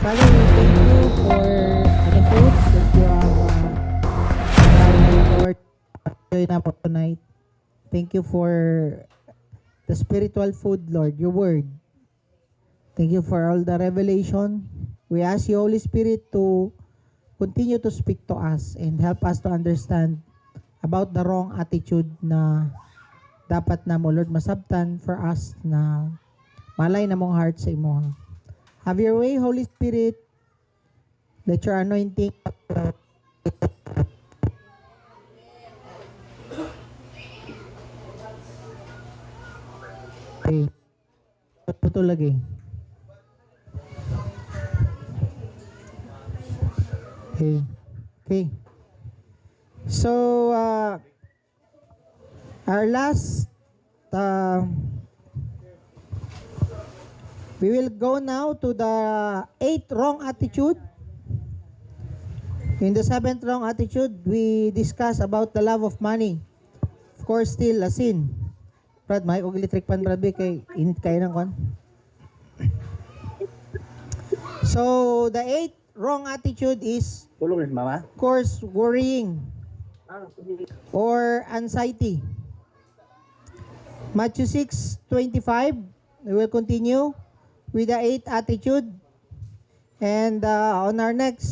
Father, we thank you for the food that you have provided, Lord. Enjoy na po tonight. Thank you for the spiritual food, Lord, your word. Thank you for all the revelation. We ask you, Holy Spirit, to continue to speak to us and help us to understand about the wrong attitude na dapat na mo, Lord, masabtan for us na malay na mong heart sa imo. Have your way, Holy Spirit. Let your anointing okay. Ito lagi. Okay. So, our last, we will go now to the 8th wrong attitude. In the 7th wrong attitude, we discuss about the love of money. Of course, still a sin. Brad, may og electric pan, Brad, kay init kayo ng kon. So, the 8th wrong attitude is, Tulong rin, Mama. of course, worrying or anxiety. Matthew 6:25. We will continue with the 8th attitude. And on our next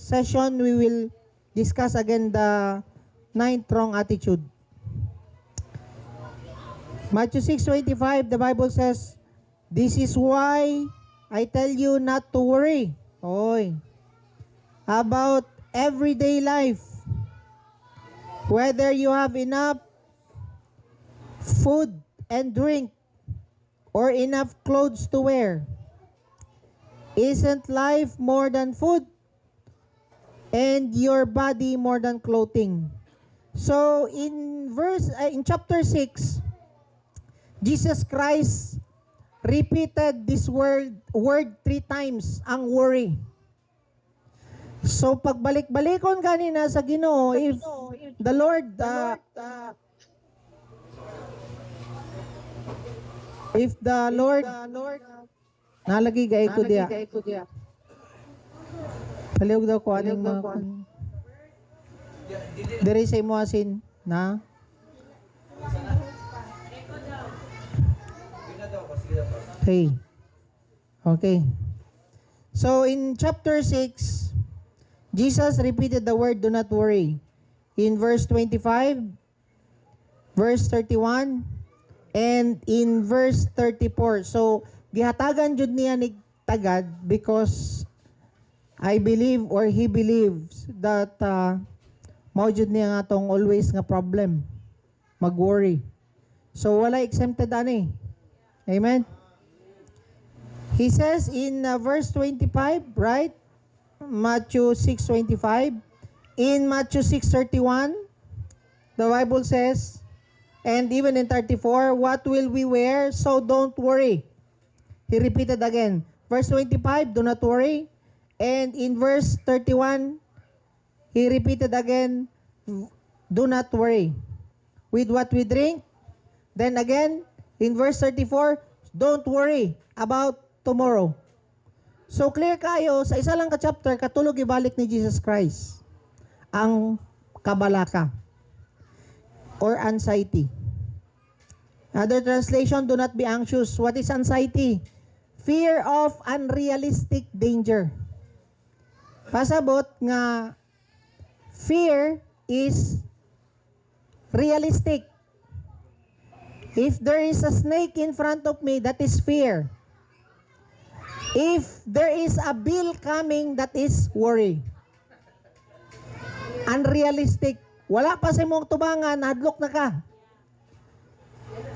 session, we will discuss again the 9th wrong attitude. Matthew 6:25, the Bible says, "This is why I tell you not to worry." Oy. About everyday life. Whether you have enough food and drink or enough clothes to wear. Isn't life more than food? And your body more than clothing? So in chapter 6, Jesus Christ repeated this word 3 times, ang worry. So pagbalik-balikon kanina sa Ginoo, if the Lord nalagi gay ko diya. Paliog daw ko aning mga diri sa imo asin na hey. Okay. So in chapter 6, Jesus repeated the word, do not worry. In verse 25, verse 31, and in verse 34. So, gihatagan jud niya ni tagad because I believe or he believes that mao jud niya nga tong always nga problem, mag-worry. So, wala exempted ani. Amen? He says in verse 25, right? Matthew 6:25. In Matthew 6:31, the Bible says, and even in 34, what will we wear? So don't worry. He repeated again. Verse 25, do not worry. And in verse 31, he repeated again, do not worry. With what we drink. Then again, in verse 34, don't worry about tomorrow. So clear kayo, sa isa lang ka chapter, katulog ibalik ni Jesus Christ ang kabalaka or anxiety. Other translation, do not be anxious. What is anxiety? Fear of unrealistic danger. Pasabot nga fear is realistic. If there is a snake in front of me, that is fear. If there is a bill coming, that is worry. Unrealistic. Wala pa sa mong tubangan, hadlok na ka.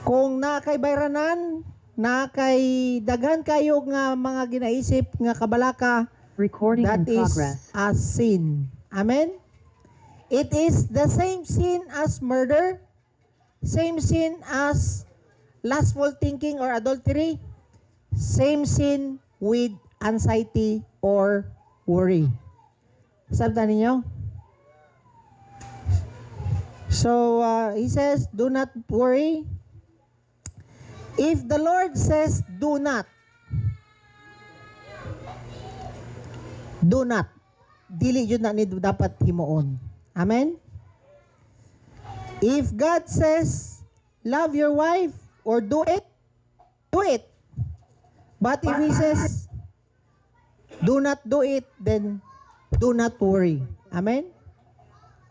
Kung na kay bayranan, na kay daghan kayo nga mga ginaisip nga kabalaka, Recording that in is progress. a sin. Amen? It is the same sin as murder, same sin as lustful thinking or adultery, same sin with anxiety or worry. Sabta ninyo? So, he says, do not worry. If the Lord says, do not, do not. Dili jud na ni dapat himuon. Amen? If God says, love your wife or do it, do it. But if He says, do not do it, then do not worry. Amen?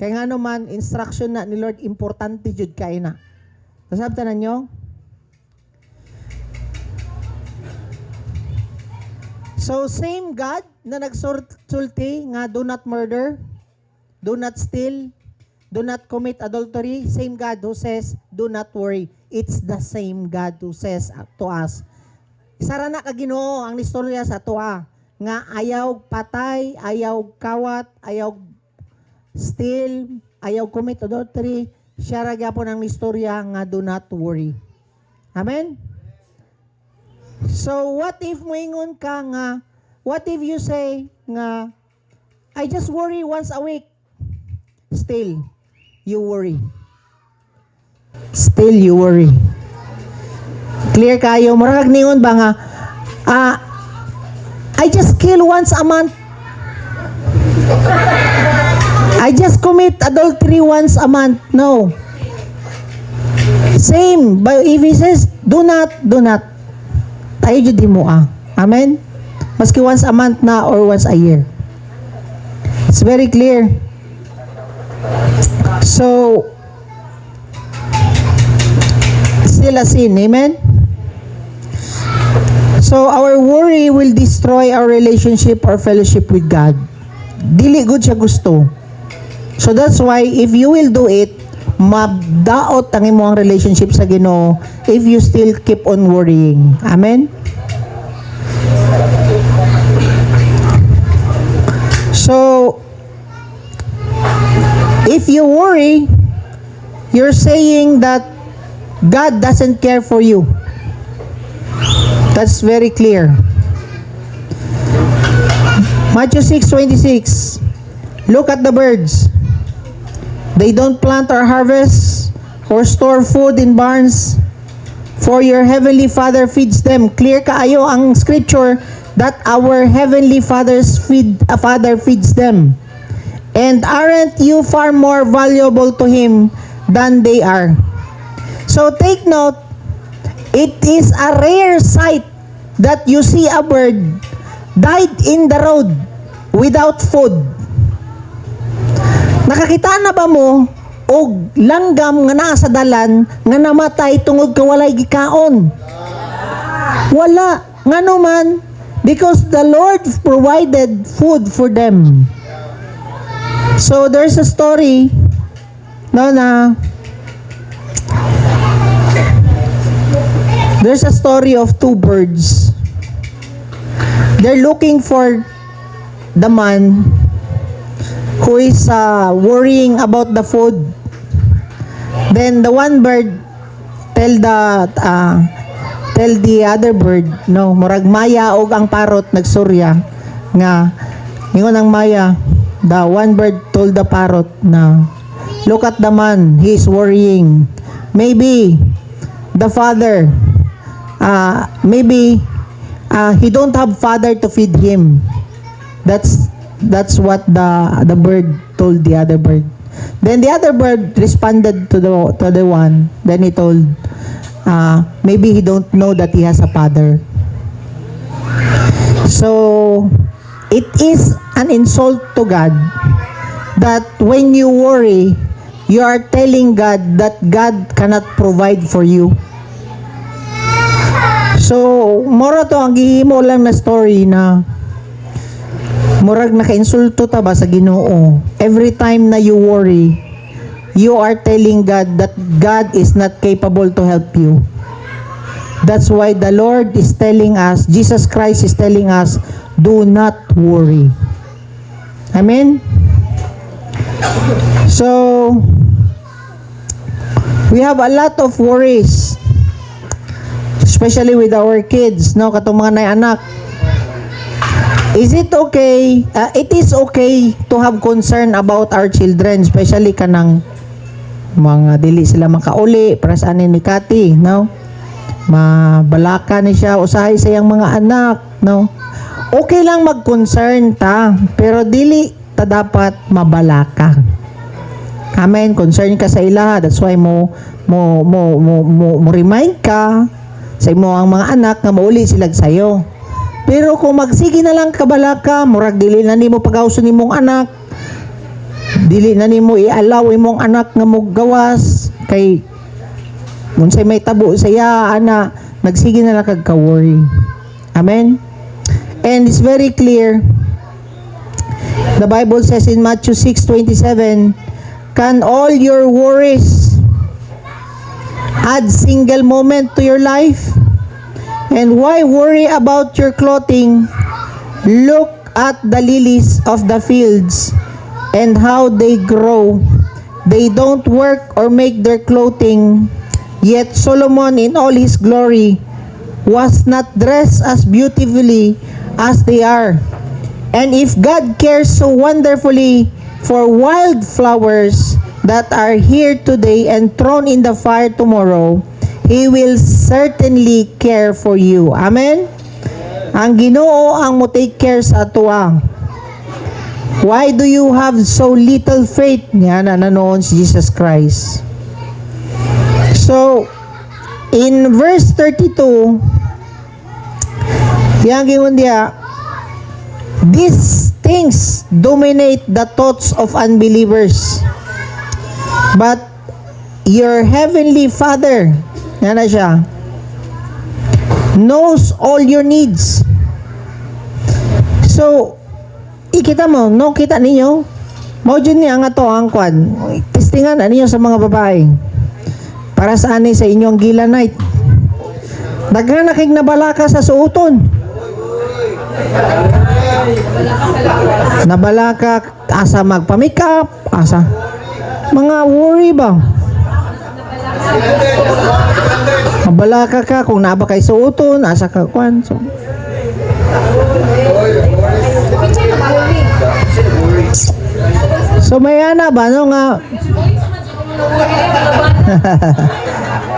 Kaya nga naman, instruction na ni Lord, importante jud kay na. Kasabta na nyo? So, same God na nagsulti nga do not murder, do not steal, do not commit adultery, same God who says, do not worry. It's the same God who says to us. Isara na ka Ginoo ang istorya sa tuwa nga ayaw patay, ayaw kawat, ayaw steal, ayaw commit adultery. Siya ra gyapon ang istorya nga do not worry. Amen? So, what if moingon ka nga, what if you say nga, I just worry once a week. Still, you worry. Still, you worry. Clear kayo? Marag ningon ba nga, I just kill once a month. I just commit adultery once a month. No. Same. But if he says, do not, do not. Tayo jud mo Amen? Maski once a month na or once a year. It's very clear. So, still a sin. Amen? So, our worry will destroy our relationship or fellowship with God. Dili good siya gusto. So, that's why, if you will do it, mabdaot ang imong relationship sa Ginoo if you still keep on worrying. Amen? So, if you worry, you're saying that God doesn't care for you. That's very clear. Matthew 6:26. Look at the birds. They don't plant or harvest or store food in barns, for your heavenly Father feeds them. Clear kaayo ang scripture that our heavenly Father feeds them. And aren't you far more valuable to Him than they are? So take note, it is a rare sight that you see a bird died in the road without food. Nakakita na ba mo og langgam nga naa sa dalan nga namatay tungod kawalay gikaon? Wala. Ngano man? Because the Lord provided food for them. So there's a story there's a story of two birds. They're looking for the man who is worrying about the food. Then the one bird tell the other bird, no, murag maya og ang parot nagsurya nga ingon ang maya. The one bird told the parrot na, look at the man, he is worrying. Maybe the father, he don't have father to feed him. That's what the bird told the other bird. Then the other bird responded to the one. Then he told, maybe he don't know that he has a father. So it is an insult to God that when you worry, you are telling God that God cannot provide for you. So mura to ang gihimo lang na story na murag naka-insulto ta ba sa Ginoo. Every time na you worry, you are telling God that God is not capable to help you. That's why the Lord is telling us, Jesus Christ is telling us, do not worry. Amen? So, we have a lot of worries, especially with our kids, no? Katong mga nay-anak. Is it okay? It is okay to have concern about our children, especially kanang mga dili sila makauli, para sa anin ni Kati, no? Mabalaka ni siya, usahay sa iyang mga anak, no? okay lang mag-concern ta, pero dili ta dapat mabalaka. Amen. Concern ka sa ila, that's why mo remind ka sa imo ang mga anak nga mauli sila sayo. Pero kung magsige na lang kabalaka, murag dili na nimo pagawson nimong anak, dili na nimo i-allow imong anak nga mogawas kay unsay may tabo sa iya ana, magsige na lang kag ka-worry. Amen. And it's very clear. The Bible says in Matthew 6:27, can all your worries add single moment to your life? And why worry about your clothing? Look at the lilies of the fields and how they grow. They don't work or make their clothing. Yet Solomon in all his glory was not dressed as beautifully as they are. And if God cares so wonderfully for wildflowers that are here today and thrown in the fire tomorrow, He will certainly care for you. Amen? Ang Ginoo ang mo take care sa atuang. Why do you have so little faith? Yan na nanoon si Jesus Christ. So, in verse 32, yang gingon diya, these things dominate the thoughts of unbelievers. But your heavenly Father, yan na siya, knows all your needs. So, ikita mo, no, kita ninyo, mao jud ni ang ato ang kwan. Testingan ninyo sa mga babae. Para sa ani sa inyong gila night. Daghan na kay nabalaka sa suoton. Nabalaka asa magpa-makeup, asa mga worry ba? Mabalaka ka kung naa ba kay suoton, asa ka kwan. So may ana ba no nga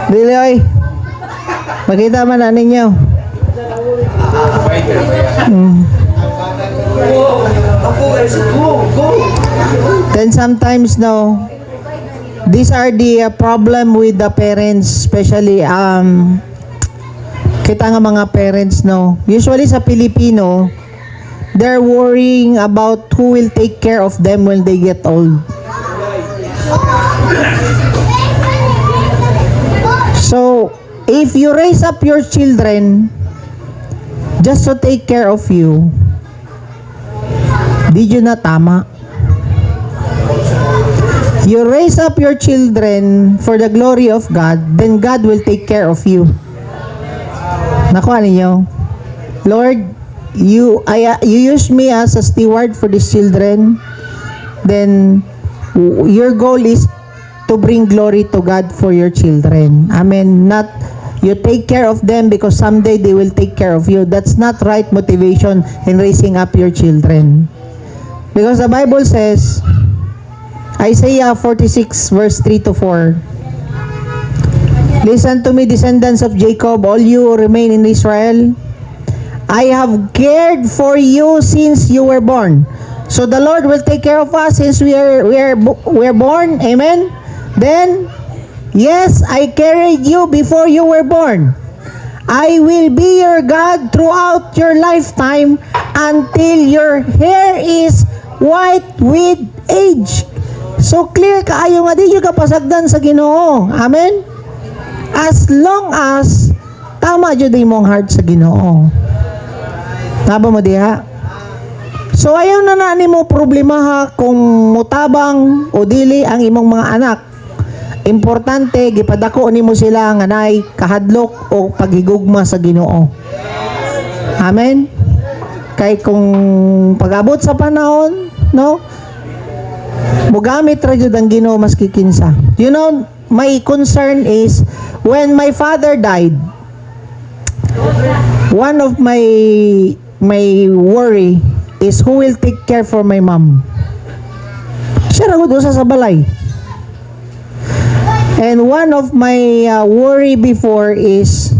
Dili oy. Makita man na ninyo. Then sometimes no, these are the problem with the parents, especially kita nga mga parents no. Usually sa Pilipino, they're worrying about who will take care of them when they get old. So, if you raise up your children just to take care of you, di yun na tama. You raise up your children for the glory of God, then God will take care of you. Nakuha ninyo? Lord, you use me as a steward for these children, then your goal is to bring glory to God for your children. Amen. Not you take care of them because someday they will take care of you. That's not right motivation in raising up your children. Because the Bible says, Isaiah 46 verse 3 to 4, listen to me, descendants of Jacob, all you who remain in Israel. I have cared for you since you were born. So the Lord will take care of us since we are born. Amen. Then, yes, I carried you before you were born. I will be your God throughout your lifetime until your hair is white with age. So clear kaayo nga di yung kapasagdan sa Ginoo. Amen? As long as tama jud imong heart sa Ginoo. Tama mo diha? So ayaw na nimo problema ha kung mutabang o dili ang imong mga anak. Importante gipadako nimo sila nga nay kahadlok o paghigugma sa Ginoo. Amen. Kay kung pag-abot sa panahon, no? Mugamit ra jud ang Ginoo maski kinsa. You know, my concern is when my father died, one of my worry is who will take care for my mom. Siya ra gud usa sa balay. And one of my worry before is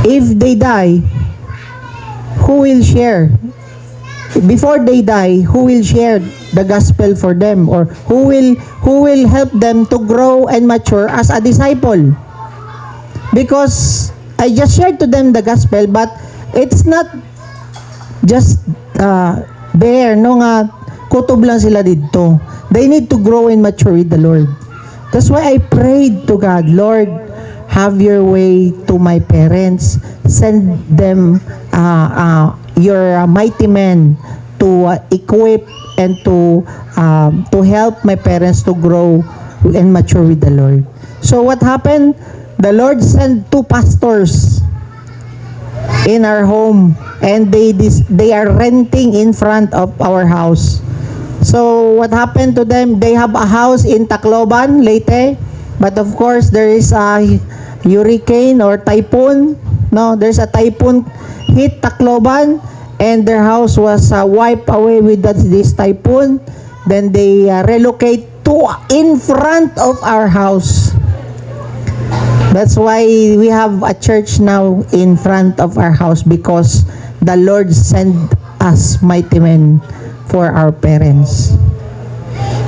if they die, who will share? Before they die, who will share the gospel for them, or who will help them to grow and mature as a disciple? Because I just shared to them the gospel, but it's not just there, no nga kutob lang sila dito. They need to grow and mature with the Lord. That's why I prayed to God, Lord, have your way to my parents. Send them your mighty men to equip and to help my parents to grow and mature with the Lord. So what happened? The Lord sent 2 pastors in our home, and they are renting in front of our house. So what happened to them? They have a house in Tacloban, Leyte, but of course there is a hurricane or typhoon. No, there's a typhoon hit Tacloban, and their house was wiped away with this typhoon. Then they relocate to in front of our house. That's why we have a church now in front of our house, because the Lord sent us mighty men for our parents.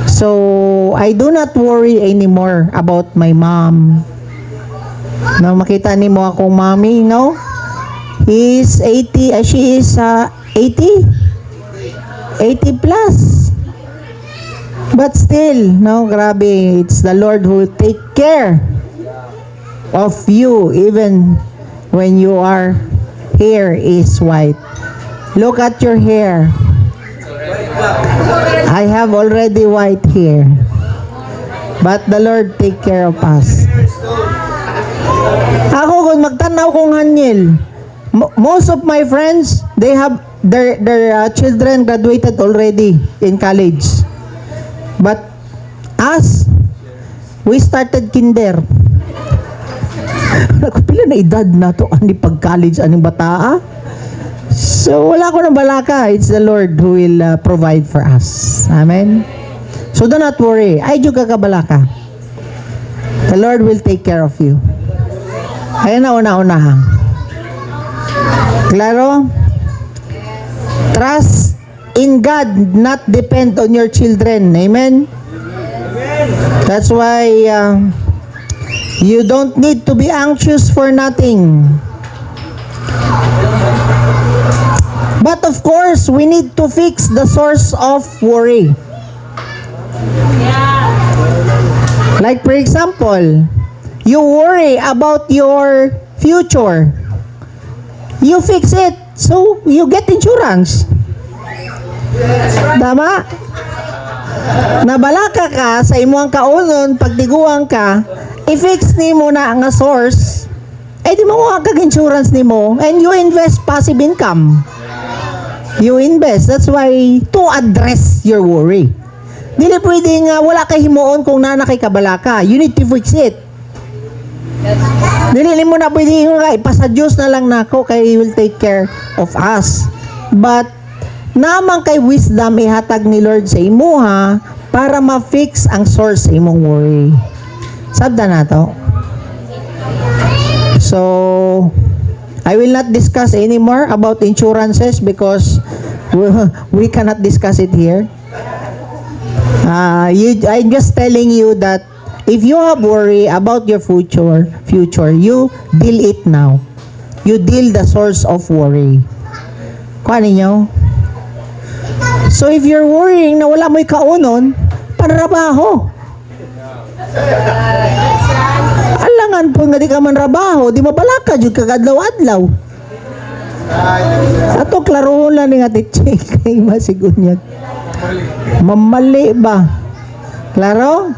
So I do not worry anymore about my mom. No, makita ni mo akong mommy, no? He is 80, she is 80 plus. But still, no, grabe, it's the Lord who will take care of you even when your hair is white. Look at your hair. I have already white hair, but the Lord take care of us. Ako, kung magtanaw kong hanyel, most of my friends, they have their children graduated already in college. But us, we started kinder. Pila na edad na to, ani pag-college, aning bataa. So, wala ko ng balaka. It's the Lord who will provide for us. Amen? So, do not worry. Ay, juga ka balaka. The Lord will take care of you. Ayan na, una-una. Claro? Trust in God, not depend on your children. Amen? That's why you don't need to be anxious for nothing. But of course, we need to fix the source of worry. Like for example, you worry about your future. You fix it, so you get insurance. Tama? Nabalaka ka sa imuang kaunon, pagtiguang ka, i-fix ni mo na ang source, eh di mo kag insurance ni mo, and you invest passive income. You invest. That's why, to address your worry. Dili pwedeng wala kay himuon kung nana kay kabalaka. You need to fix it. Dili mo na pwedeng ipasa Diyos na lang nako, kay He will take care of us. But namang kay wisdom ihatag ni Lord sa imuha para ma-fix ang source sa imong worry. Sabda na to. So, I will not discuss anymore about insurances because we cannot discuss it here. I'm just telling you that if you have worry about your future, you deal it now. You deal the source of worry. Kuha ninyo? So if you're worrying na wala mo'y kaunon, panrabaho. Alangan po nga di ka manrabaho, di mabalaka jud kagadlaw-adlaw. Ato klarohon lang ni nga teaching kay masigunyag. Mamali ba? Klaro?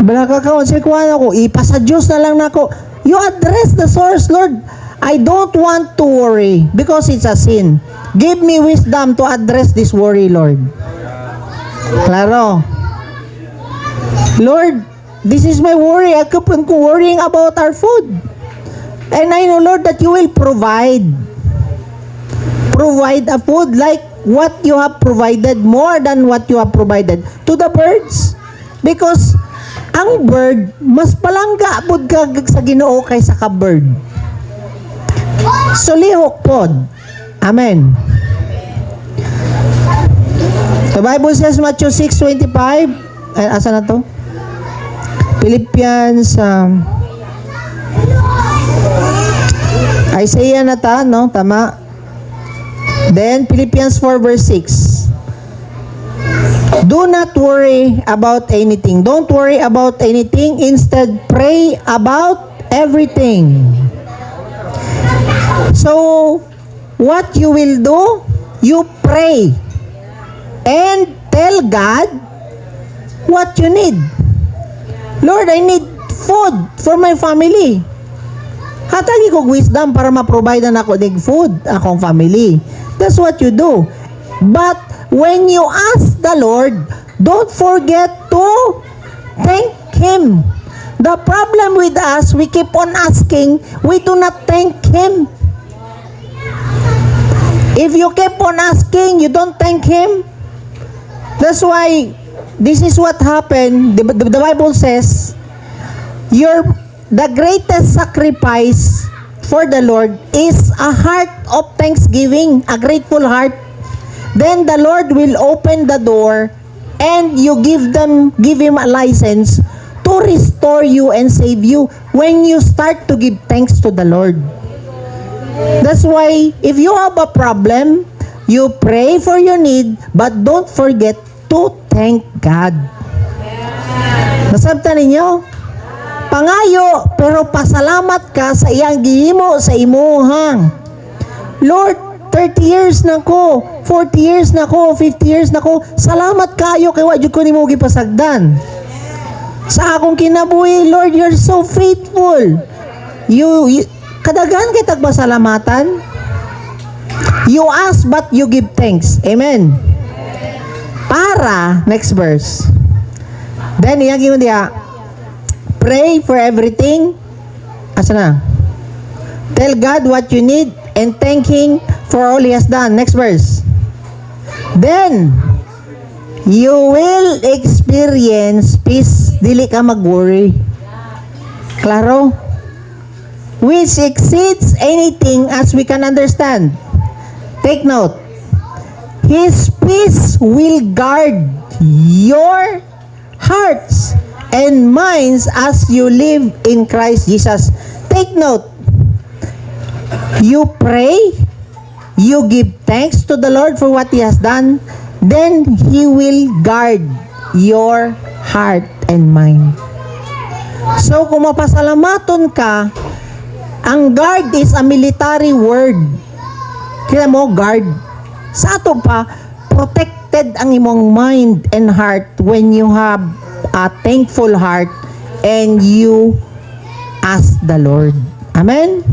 Balaka ka sa kuan ako, ipasa Dios na lang nako. You address the source, Lord. I don't want to worry because it's a sin. Give me wisdom to address this worry, Lord. Klaro? Lord, this is my worry. I keep on worrying about our food. And I know, Lord, that you will provide a food like what you have provided, more than what you have provided to the birds. Because ang bird, mas palangga pod ka sa Ginoo kaysa ka bird. So lihok pod. Amen. The Bible says Matthew 6:25. Asa na to? Philippians, Isaiah na ta, no? Tama. Then, Philippians 4 verse 6. Do not worry about anything. Don't worry about anything. Instead, pray about everything. So, what you will do? You pray. And tell God what you need. Lord, I need food for my family. Hatagi ko wisdom para ma-provide na ako ng food akong family. That's what you do. But when you ask the Lord, don't forget to thank Him. The problem with us, we keep on asking, we do not thank Him. If you keep on asking, you don't thank Him. That's why this is what happened. The Bible says, the greatest sacrifice for the Lord is a heart of thanksgiving, a grateful heart. Then the Lord will open the door and you give Him a license to restore you and save you when you start to give thanks to the Lord. That's why if you have a problem, you pray for your need, but don't forget to thank God. Nasabtan ninyo? Pangayo, pero pasalamat ka sa iyang gihimo sa imuhang. Lord, 30 years na ko, 40 years na ko, 50 years na ko, salamat kayo kay wa jud ko nimo gipasagdan. Sa akong kinabuhi, Lord, you're so faithful. You kadaghan kay tagpasalamatan. You ask but you give thanks. Amen. Para, next verse. Then, iyang yun diya, pray for everything. Asa na? Tell God what you need and thank Him for all He has done. Next verse. Then, you will experience peace. Dili ka mag-worry. Klaro? Which exceeds anything as we can understand. Take note. His peace will guard your hearts and minds as you live in Christ Jesus. Take note. You pray, you give thanks to the Lord for what He has done, then He will guard your heart and mind. So, kung mapasalamaton ka, ang guard is a military word. Kaya mo, guard. Sa ato pa, protected ang imong mind and heart when you have a thankful heart and you ask the Lord. Amen?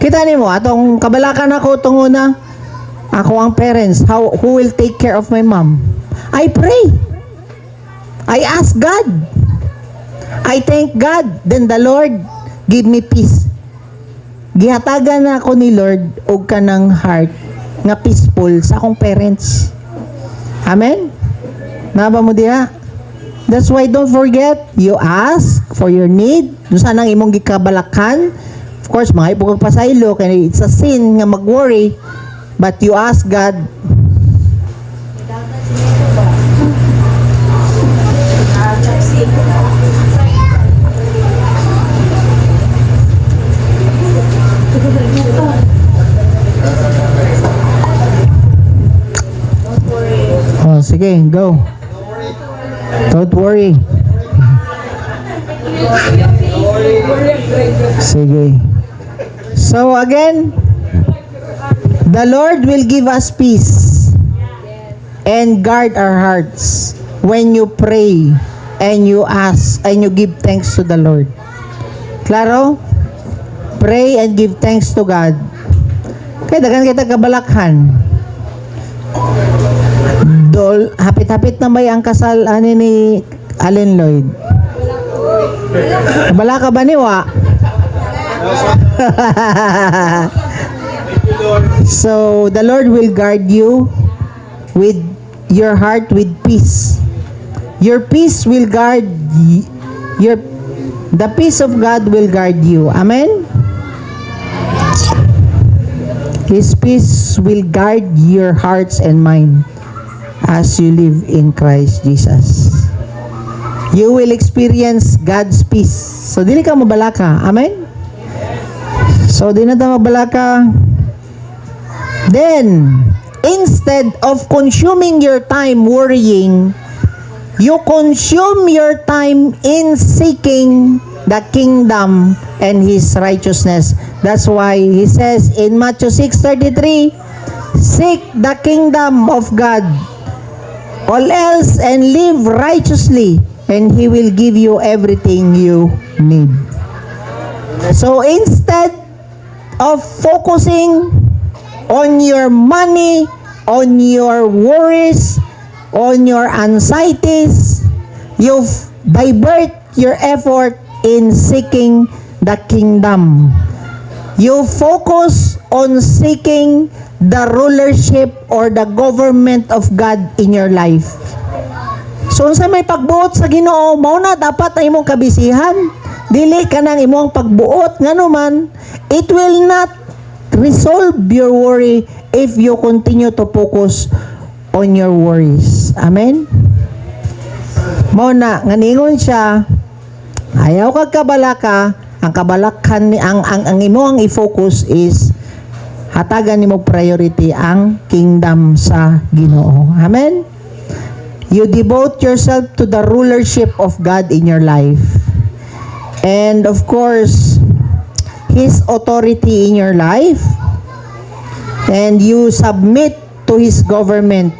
Kita nimo atong kabalakan ako tungo na ako ang parents, who will take care of my mom? I pray. I ask God. I thank God. Then the Lord give me peace. Gihatagan na ako ni Lord og kanang heart nga peaceful sa akong parents. Amen? Naba mo diha? That's why don't forget, you ask for your need. Doon saan ang imong gikabalakan. Of course, mga ipog pasaylo, kaya it's a sin nga mag-worry. But you ask God. Oh, sige, go. Don't worry. Sige. So again, the Lord will give us peace and guard our hearts when you pray and you ask and you give thanks to the Lord. Klaro? Pray and give thanks to God. Kaya dagan kita kabalakhan. Hapit-hapit na may ang kasal ni Allen Lloyd. Bala ka ba niwa? So the Lord will guard you with your heart with peace. Your peace will guard the peace of God will guard you. Amen. His peace will guard your hearts and mind as you live in Christ Jesus. You will experience God's peace. So, dili ka mabalaka. Amen? So, di na tayo mabalaka. Then, instead of consuming your time worrying, you consume your time in seeking the kingdom and His righteousness. That's why He says in Matthew 6:33, seek the kingdom of God, all else, and live righteously, and He will give you everything you need. So instead of focusing on your money, on your worries, on your anxieties, you divert your effort in seeking the kingdom. You focus on seeking the rulership or the government of God in your life. So sa may pagbuot sa Ginoo, mao na dapat ang imong kabisihan. Dili ka nang imong pagbuot nganuman, it will not resolve your worry if you continue to focus on your worries. Amen? Mao na nga ningon siya, ayaw kag kabalaka, ang kabalakan ni ang imo ang i-focus is hatagan nimo priority ang kingdom sa Ginoo. Amen? You devote yourself to the rulership of God in your life. And of course, His authority in your life. And you submit to His government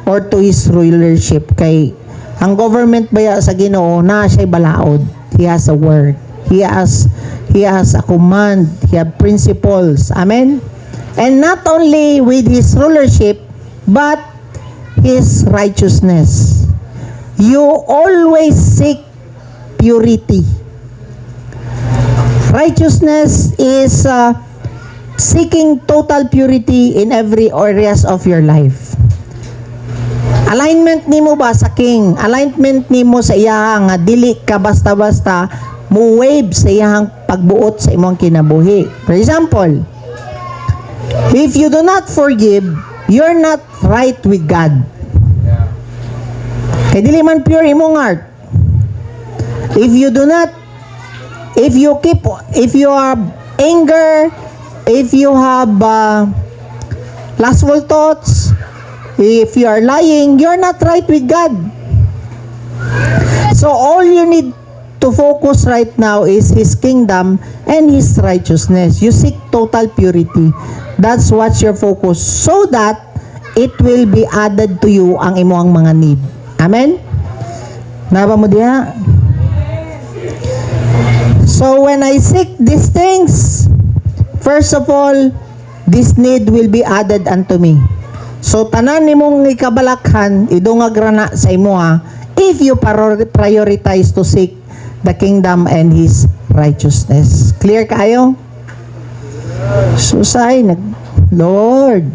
or to His rulership. Kay ang government baya sa Ginoo na siya balaod. He has a word. He has a command. He has principles. Amen? And not only with His rulership, but His righteousness. You always seek purity. Righteousness is seeking total purity in every areas of your life. Alignment nimo ba sa king? Alignment nimo sa iyang nga dili ka basta-basta mo wave sa iyang pagbuot sa imong kinabuhi. For example, if you do not forgive, you're not right with God. Kay dili man pure imong heart. If you have anger, if you have lustful thoughts, if you are lying, you're not right with God. So all you need to focus right now is His kingdom and His righteousness. You seek total purity. That's what's your focus, so that it will be added to you ang imong mga need. Amen? Naba mo diha? So when I seek these things, first of all, this need will be added unto me. So tanan nimong ikabalakhan, idungag rana sa imuha, if you prioritize to seek the kingdom and His righteousness. Clear kayo? Susay, Lord.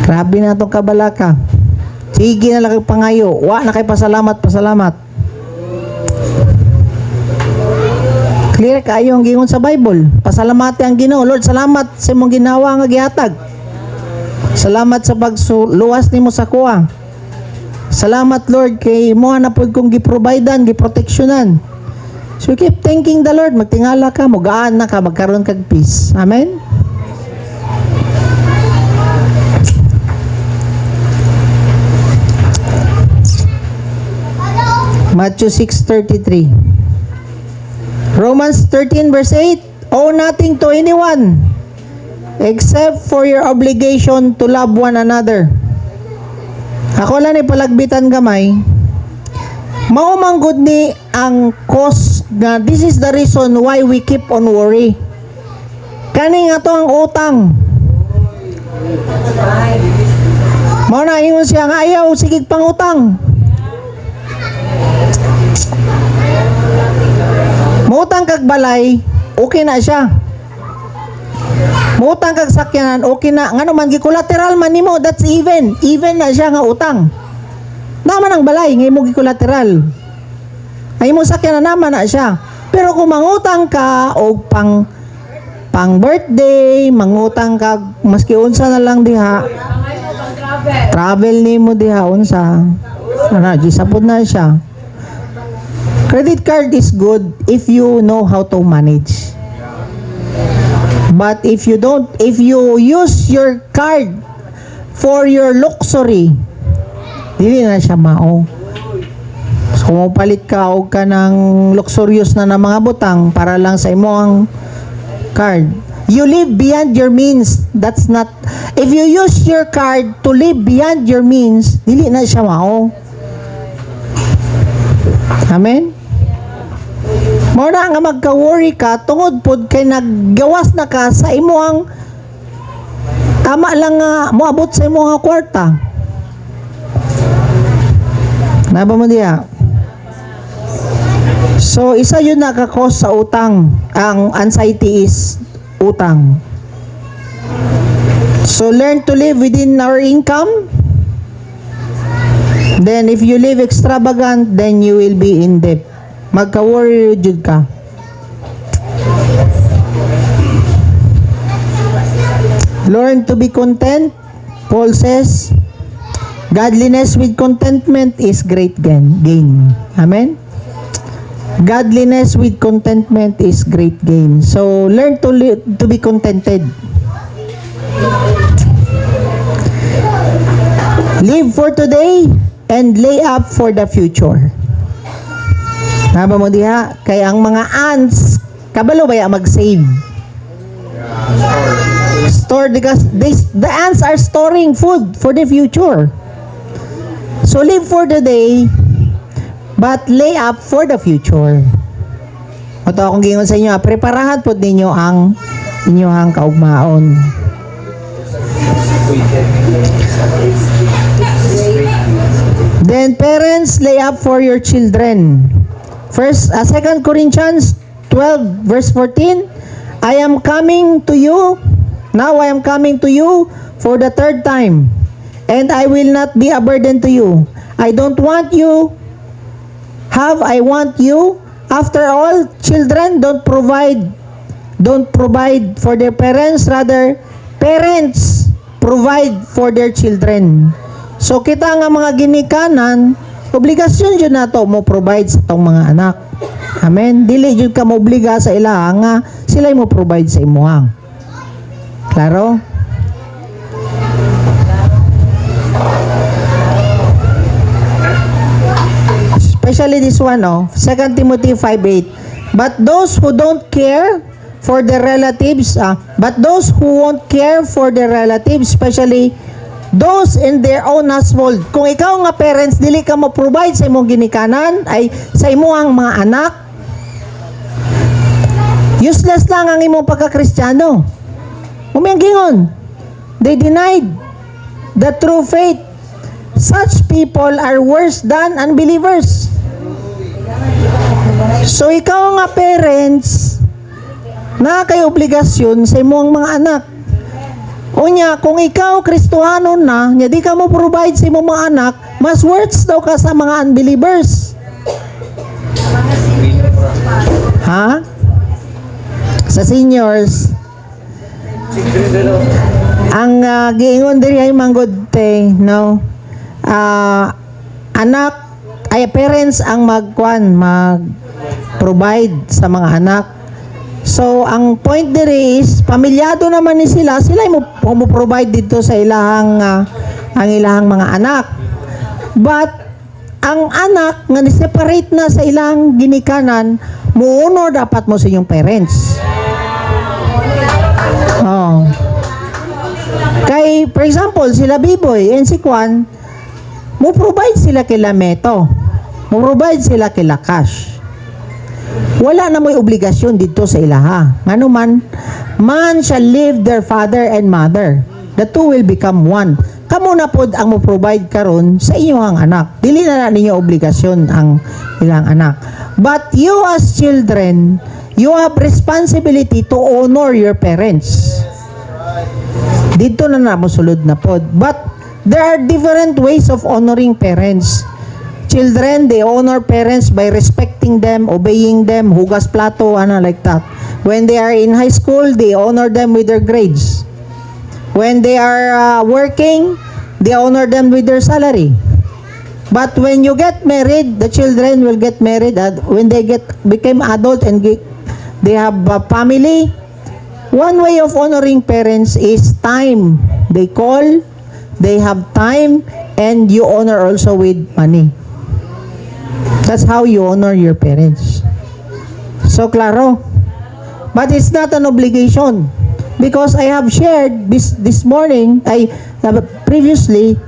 Grabe na itong kabalaka. Sige na lang pangayo. Wa na kay pasalamat. Clear kayo ang gingon sa Bible. Pasalamati ang Ginoo. Lord, salamat sa imong ginawa nga gihatag. Salamat sa pagluwas nimo sa kuha. Salamat, Lord, kay mo na pud kong giprovidean, giproteksyonan. So keep thanking the Lord. Magtingala ka, mugaan na ka, magkaroon kag peace. Amen? Matthew 6:33. Romans 13 verse 8, owe nothing to anyone except for your obligation to love one another. Ako lang ni palagbitan gamay. Maumanggod ni ang cause na this is the reason why we keep on worry. Kani nga to ang utang. Mao na ingon siya nga ayaw sigig pangutang. Mutang kag balay, okay na siya. Mutang kag sakyanan, okay na. Ngano man gi-collateral man nimo, that's even. Even na siya nga utang. Naman ang balay, ngay mo gi-collateral. Ay mo sakyanan naman na siya. Pero kung mangutang ka o pang pang birthday, mangutang ka, maski unsa na lang diha. Travel nimo diha unsa. Gisapod na siya. Credit card is good if you know how to manage. But if you use your card for your luxury, dili na siya mao. So, kung palit ka o ka ng luxurious na mga butang para lang sa imo ang card, you live beyond your means. That's not, if you use your card to live beyond your means, dili na siya mao. Amen? Muna nga magka-worry ka, tungod pod kay naggawas na ka sa imo ang tama lang nga moabot sa imo nga kwarta. Naba mo diya? So, isa yun nakakos sa utang. Ang anxiety is utang. So, learn to live within our income. Then, if you live extravagant, then you will be in debt. Magka-worry jud ka. Learn to be content. Paul says, godliness with contentment is great gain. Amen? Godliness with contentment is great gain. So, learn to be contented. Live for today and lay up for the future. Naba mo diha? Kaya ang mga ants, kabalo ba mag-save? Store because the ants are storing food for the future. So live for the day, but lay up for the future. Ito akong gingon sa inyo, preparahan po ninyo ang inyong kaugmaon. Then parents, lay up for your children. 2 Corinthians 12 verse 14, I am coming to you, now I am coming to you for the third time, and I will not be a burden to you. I don't want you, I want you. After all, children don't provide for their parents, rather, parents provide for their children. So kita nga mga ginikanan, obligasyon jud nato mo provide sa tong mga anak. Amen. Dili jud ka mo obliga sa ila nga sila mo provide sa imuhang. Klaro? Especially this one, 2 Timothy 5:8. But those who don't care for their relatives, especially those in their own household. Kung ikaw nga parents, dili ka mo provide sa imong ginikanan, ay sa imong mga anak, useless lang ang imong pagka-Kristiyano. Umiyang gingon, they denied the true faith. Such people are worse than unbelievers. So ikaw nga parents, na kay obligasyon sa imong mga anak. Unya, kung ikaw Kristohano na, nya di ka mo provide sa imong mga anak, mas worse daw ka sa mga unbelievers. Ha? Sa seniors, ang giingon diri ay manggod anak ay parents ang mag-provide sa mga anak. So, ang point diri is, pamilyado naman ni sila mo provide dito sa ilahang ang ilahang mga anak. But, ang anak nga ni-separate na sa ilang ginikanan, muuno dapat mo sa inyong parents. Oh. Kay, for example, sila Biboy and si Kwan, mo provide sila kila Meto. Mo provide sila kila Cash. Wala na mo'y obligasyon dito sa ilaha. Ngano man shall leave their father and mother. The two will become one. Kamo na pod ang mo provide karon sa inyong anak. Dili na ninyo obligasyon ang ilang anak. But you as children, you have responsibility to honor your parents. Dito na mo sulod na pod. But there are different ways of honoring parents. Children, they honor parents by respecting them, obeying them, hugas plato, like that. When they are in high school, they honor them with their grades. When they are working, they honor them with their salary. But when you get married, the children will get married when they became adult and they have a family. One way of honoring parents is time. They call, they have time, and you honor also with money. That's how you honor your parents. So, claro. But it's not an obligation. Because I have shared this morning, previously,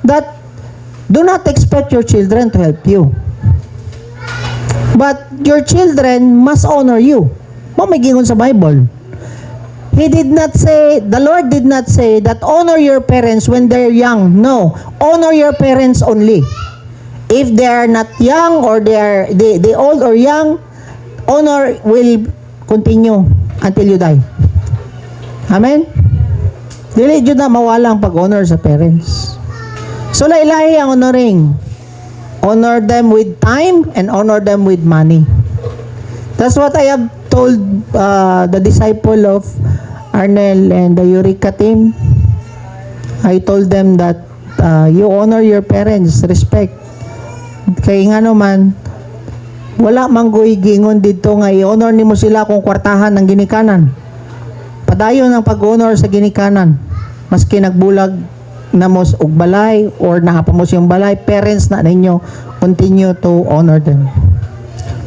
that do not expect your children to help you. But your children must honor you. Mamigingon sa Bible. He did not say, the Lord did not say that honor your parents when they're young. No. Honor your parents only. If they are not young or they old or young, honor will continue until you die. Amen? Dili jud na mawala ang pag-honor sa parents. So, lahi-lahi ang honoring. Honor them with time and honor them with money. That's what I have told the disciple of Arnel and the Eureka team. I told them that you honor your parents, respect. Kaya nga naman, wala manggoy gingon dito nga i-honor nimo sila kung kwartahan ng ginikanan. Padayon ang pag-honor sa ginikanan. Maski nagbulag na mo og balay or nakapamos yung balay, parents na ninyo, continue to honor them.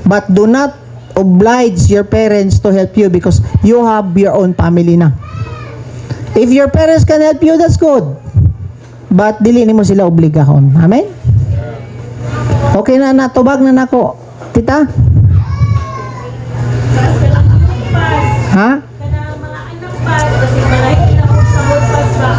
But do not oblige your parents to help you because you have your own family na. If your parents can help you, that's good. But dili nimo sila obligahon. Amen? Okay na, natubag na nako. Tita? Ha? Kasi malaki na kung sa pas ba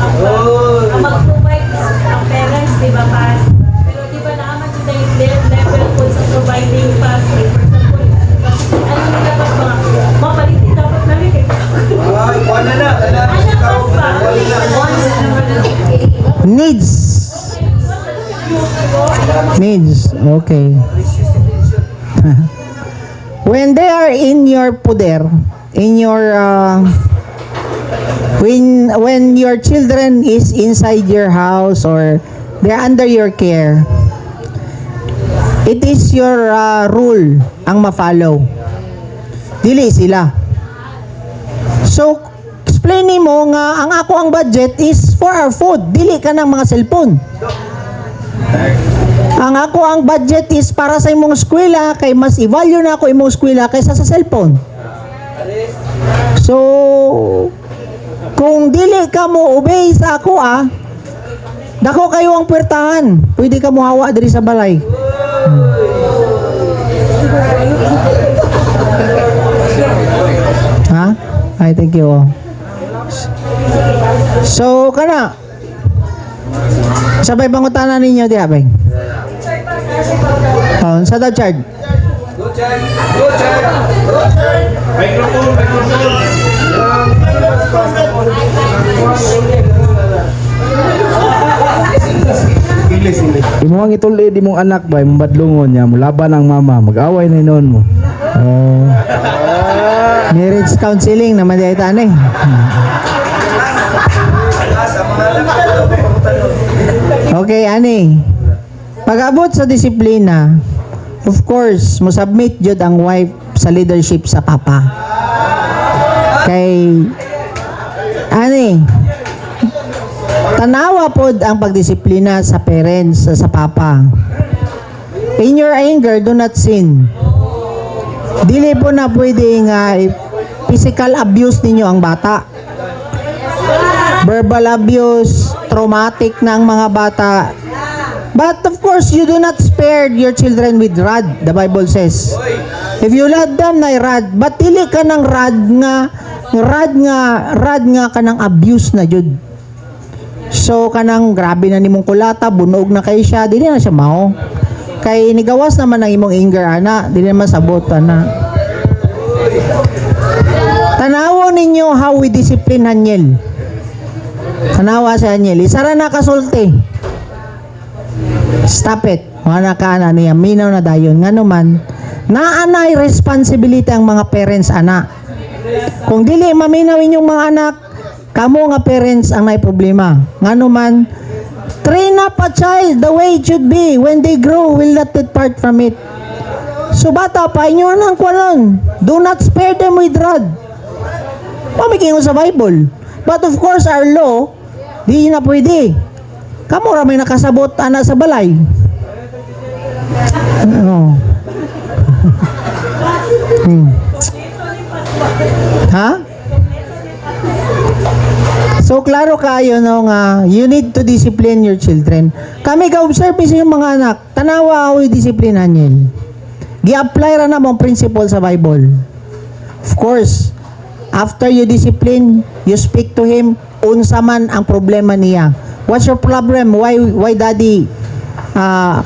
ang mag-provide ang parents, di ba, pas? Pero di ba naaman sila yung level po sa providing pas? For example, ano yung dapat mapalitin dapat namin eh. Ay, wala na. Ano pas ba? Needs. Needs. Okay. When they are in your poder, in your when your children is inside your house or they're under your care, it is your rule ang ma-follow. Dili sila. So, explain mo nga ang ako ang budget is for our food. Dili ka ng mga cellphone. Ang ako ang budget is para sa imong eskwela kay mas i-value na ako imong eskwela kaysa sa cellphone. So, kung dili ka mo obey sa ako dako kayo ang puwertahan. Pwede ka mo hawa diri sa balay. Ha? Ay, thank you. So, kana. Sabay pangutanan ninyo di abeng. Sa daw charge. Go, Chad. Go, Chad. Go, Chad. Microphone. Imo ang ituli di mong anak ba, imong badlungon niya, mulaban ang mama, mag-away na noon mo. Marriage counseling naman di ita ni. Okay, ani. Pag-abot sa disiplina, of course, mo submit jud ang wife sa leadership sa papa. Kay ani, tanawa pod ang pagdisiplina sa parents, sa papa. In your anger, do not sin. Dili po na pwedeng physical abuse ninyo ang bata. Verbal abuse, traumatic na ang mga bata. But of course, you do not spare your children with rod, the Bible says. If you love them na rod, but dili ka ng rod nga kanang abuse na jud. So kanang grabe na nimong kulata, bunog na kay siya, dili na siya mao. Kay nigawas naman ang imong anger ana, dili naman sabot ana. Tanawo ninyo how we discipline Haniel. Tanawa sa Haniel, isara na kasulti. Stop it. Wala ka na niya, minaw na dayon. Nga naman, naanay responsibility ang mga parents ana. Kung dili maminaw inyong mga anak, kamo nga parents ang may problema. Ngano man, train up a child the way it should be. When they grow, will not depart from it. So bata pa, inyo nang kwanon. Do not spare them with rod. Pamikingon sa Bible. But of course, our law, di na pwede. Kamo ra may nakasabot ana sa balay. Ano? Ha? So, klaro kayo no nga, you need to discipline your children. Kami ka-observe sa yung mga anak, tanawa ako yung disiplinan yun. Gi-apply ra na mong principle sa Bible. Of course, after you discipline, you speak to him, unsa man ang problema niya. What's your problem? Why daddy,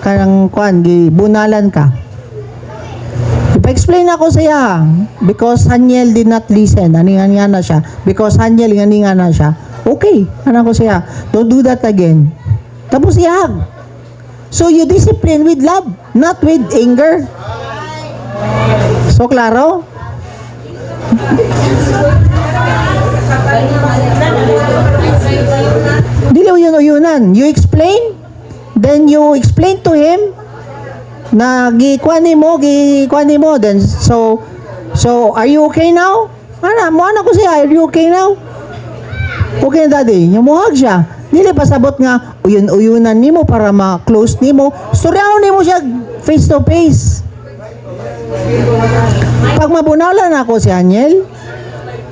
kanang kwan, gibunalan ka? Ipa-explain ako siya. Because Haniel did not listen. Aningan na siya. Because Haniel, aningan na siya. Okay, anak ko siya. Don't do that again. Tapos ihag. So you discipline with love, not with anger. So, klaro? Dili yun uyunan. You explain, then you explain to him na gikwani mo, then so are you okay now? Mo ko siya, are you okay now? Okay na daddy, yamuhag siya. Dili pasabot nga uyun-uyunan nimo para ma-close nimo. Storyaon nimo siya face to face. Pag mabunalan ako si Haniel,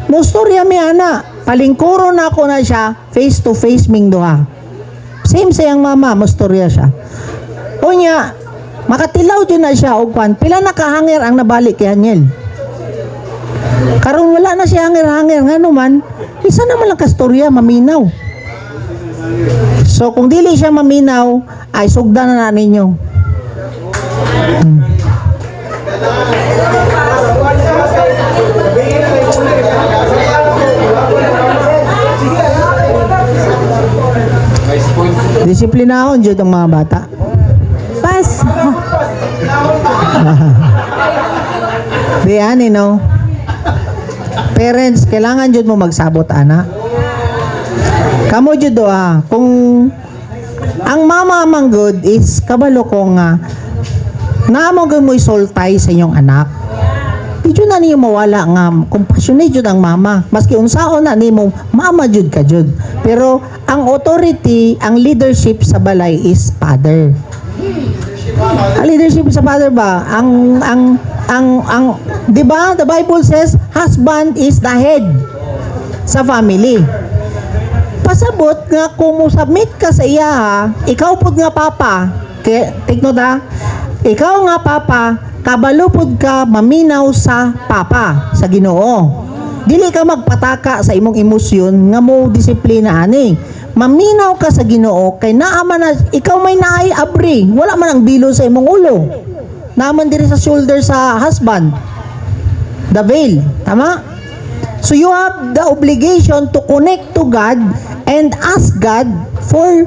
mo storya mi ana, palingkuro na ako na siya face to face ming duha. Same sayang mama, mo storya siya. Unya, makatilaw dyan na siya og kwan. Pila nakahangir ang nabalik kay Haniel. Karon wala na siya hangir-hangir nga naman. Isa naman lang kastorya maminaw. So kung dili siya maminaw, ay sugdan na ninyo. Disiplinahon jud ang mga bata. Pas. Diyan, no? Parents, kailangan jud mo magsabot, ana. Kamo jud kung ang mama mang good is kabalo ko nga naamo gyud mo isultay sa inyong anak. Di jud na niyo mawala nga compassionate jud ang mama. Maski unsaon na nimo, mama jud ka jud. Pero ang authority, ang leadership sa balay is father. Ang leadership sa father ba? Di ba? The Bible says, husband is the head sa family. Pasabot nga kung musubmit ka sa iya, ikaw pud nga papa, take note ikaw nga papa, kabalupod ka maminaw sa papa, sa Ginoo. Dili ka magpataka sa imong emosyon nga mo disiplina ani. Maminaw ka sa Ginoo kay naaman na ikaw may naay abri, wala man ang bilo sa imong ulo. Naaman diri sa shoulder sa husband. The veil, tama? So you have the obligation to connect to God and ask God for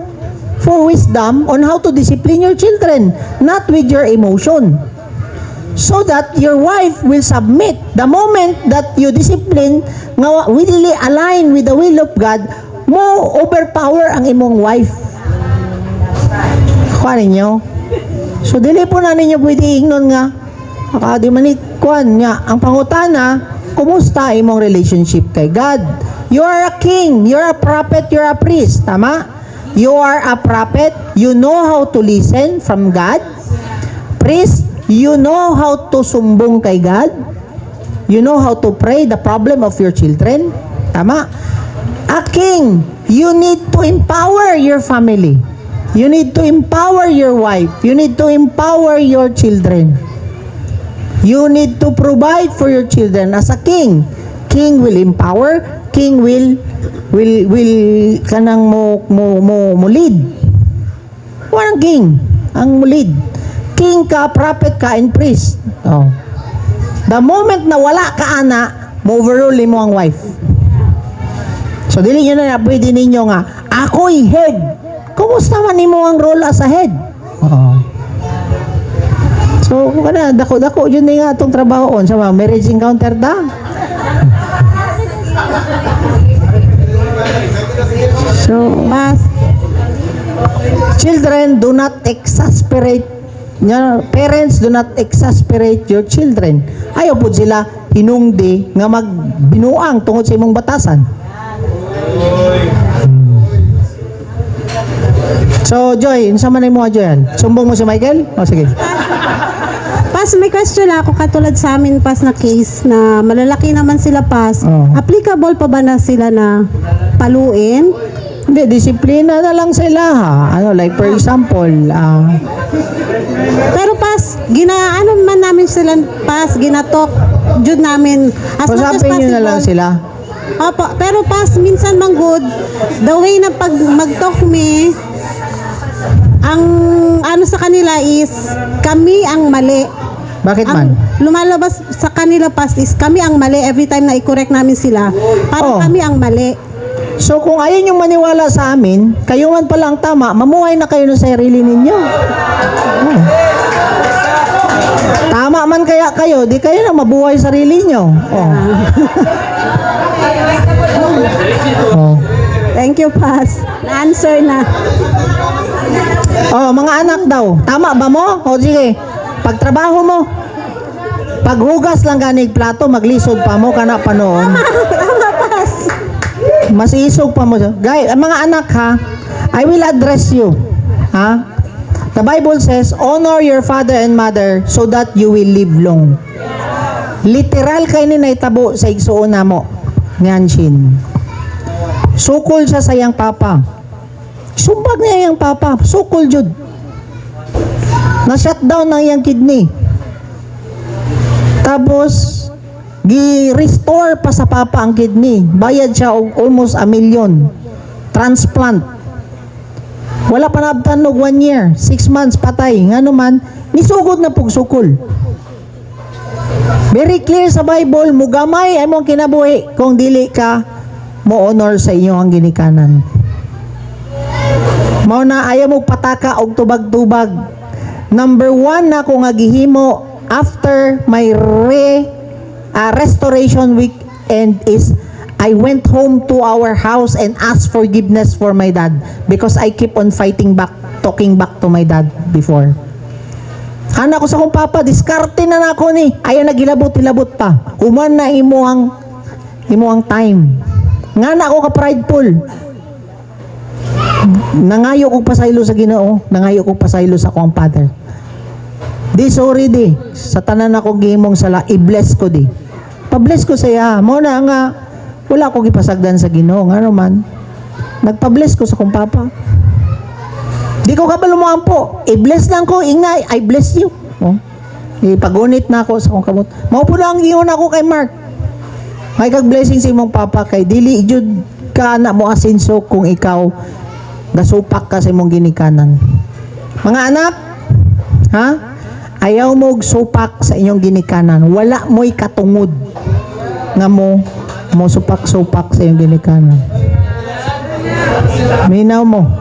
wisdom on how to discipline your children, not with your emotion. So that your wife will submit. The moment that you discipline, nga really align with the will of God, mo overpower ang imong wife. Kuha ninyo. So dili po na ninyo pwede ignon nga di manit kuan niya ang pangutana, kumusta imong relationship kay God? You are a king, you're a prophet, you're a priest, tama? You are a prophet, you know how to listen from God. Priest, you know how to sumbong kay God. You know how to pray the problem of your children, tama? A king, you need to empower your family. You need to empower your wife. You need to empower your children. You need to provide for your children as a king. King will empower, king will kanang mo lead. Walang king, ang lead. King ka, prophet ka, and priest. Oh. The moment na wala ka ana, mo-overrule mo ang wife. So dili nyo na pwede ninyo nga, ako'y head. Kumusta man nimo ang role as a head? Oh. So, kana dako-dako yun nga atong trabaho on sa mga marriage encounter da. So, pass. Children, do not exasperate. Parents, do not exasperate your children. Ayaw po sila hinungdi nga magbinuang tungod sa imong batasan. So, Joy, unsa man mo Joy? Sumbong mo si Michael? O, sige. Pas, may question ako katulad sa amin pas na case na malalaki naman sila pas. Oh. Applicable pa ba na sila na paluin? Hindi, disiplina na lang sila ha. Ano, like for example, Pero pas, ginaano man namin sila pas, ginatok jud namin as much as usapin nyo possible. na lang sila. Opo, pero pas minsan man good, the way na pag mag-talk me, ang ano sa kanila is kami ang mali. Bakit man? Ang lumalabas sa kanila pas is kami ang mali every time na i-correct namin sila. Parang Oh. kami ang mali. So kung ayaw nyo maniwala sa amin, kayo man pala ang tama, mamuhay na kayo ng sarili ninyo. Oh. Tama man kaya kayo, di kayo na mabuhay sarili nyo. Oh. Oh. Thank you, pas. Na-answer na. Oh, mga anak daw, tama ba mo? O sige, pagtrabaho mo, paghugas lang ganig plato, maglisod pa mo, kana pa noon. Tama, pas. Mas isog pa mo. Guys, mga anak ha, I will address you. Ha? The Bible says, honor your father and mother so that you will live long. Literal kay ni naitabo sa igsuon na mo. Nyanshin. Sukol siya sa iyang papa. Sumbag niya iyang papa. Sukol jud. Na-shutdown ng iyang kidney. Tapos, gi-restore pa sa papa ang kidney. Bayad siya og almost 1 million. Transplant. Wala pa nabtan og 1 year. 6 months patay. Nga naman, nisugod na pugsukol. Very clear sa Bible, mugamay ay mong kinabuhi kung dili ka mo honor sa inyo ang ginikanan. Mao na ayaw mo pataka og tubag-tubag. Number 1 na kung gihimo after my restoration weekend is I went home to our house and asked forgiveness for my dad because I keep on fighting back, talking back to my dad before. Anak ko sa kong papa, diskarte na nako ni. Ayaw na gilabot-ilabot pa. Human na imo ang time. Nga na ako ka-prideful. Nangayo ko pasaylo sa Ginoo, nangayo ko pasaylo sa akong father. Di sorry di, sa tanan ako gihimong sala, i-bless ko di. Pa-bless ko saya. Mo na nga, wala ko gipasagdan sa Ginoo. Nga naman, nagpa-bless ko sa akong papa. Di ko kabalo mo ampo. I-bless lang ko, ingay, I bless you. Oh. Ipagunit na ako sa akong kamot. Mao po lang iyon ako kay Mark. May kag-blessing sa imong papa kay dili jud ka na mo asinso kung ikaw nasupak ka sa imong ginikanan. Mga anak, ha? Ayaw mo supak sa inyong ginikanan. Wala mo'y katungod nga mo supak-supak sa inyong ginikanan. Minaw mo.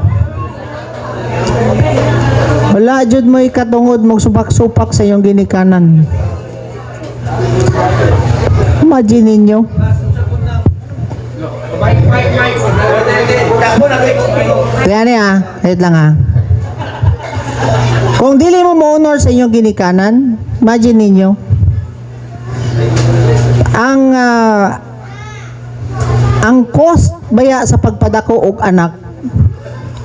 Wala jud mo'y katungod mo supak-supak sa inyong ginikanan. Imagine ninyo. Kaya niya, wait lang ha. Kung dili mo mo-honor sa inyong ginikanan, imagine ninyo, ang cost baya sa pagpadako og anak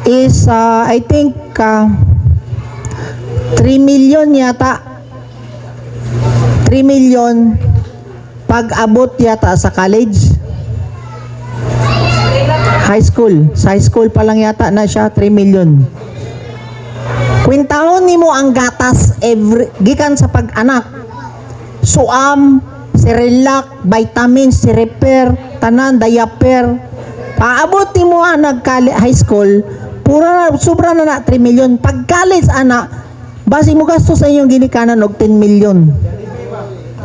is, I think, 3 million yata. 3 million pag-abot yata sa college. High school. Sa high school pa lang yata na siya, 3 million. Kwintahon nimo ang gatas gikan sa pag-anak. Suam, Cerelac, vitamins, repair, tanan, diaper. Paabot nimo high school, sobra na 3 million. Pag college anak, basi mo gasto sa inyong ginikanan og 10 million.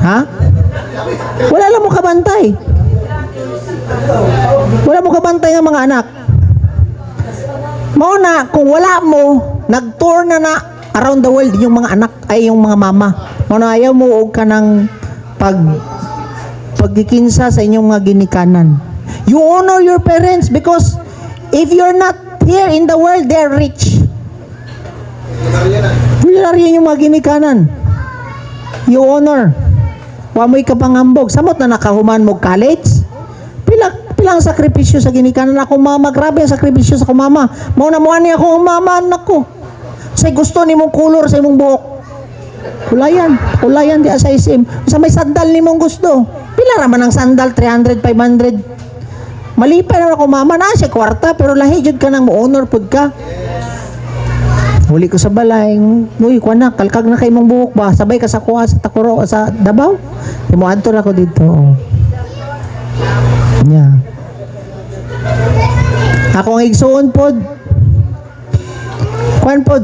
Ha? Wala lang mo kabantay. Wala mo kabantay ng mga anak. Mao na, kung wala mo, nag-tour na around the world yung mga anak, ay yung mga mama. Mao na ayaw mo og kanang pagkikinsa sa inyong mga ginikanan. You honor your parents because if you're not here in the world, they're rich. Milyonaryo yung mga ginikanan. You honor. Wa mo'y kapangambog. Samot na nakahuman mo college. Pilang sakripisyo sa ginikanan ako mama. Grabe ang sakripisyo sa kumama. Mauna mo ani ako ang mama anak ko. Say gusto ni mong kulor sa imong buhok. Kulayan di sa SM. Sa may sandal ni mong gusto. Pila raman ang sandal 300, 500. Malipay na ako mama na siya kwarta pero lahi jud ka nang mo honor pud ka. Huli ko sa balay, uy, kuha na, kalkag na kay mong buhok ba? Sabay ka sa kuha, sa Takuro, sa Davao? Imuadto na ako dito. Yeah. Ako ang igsuon pod. Kuan pod,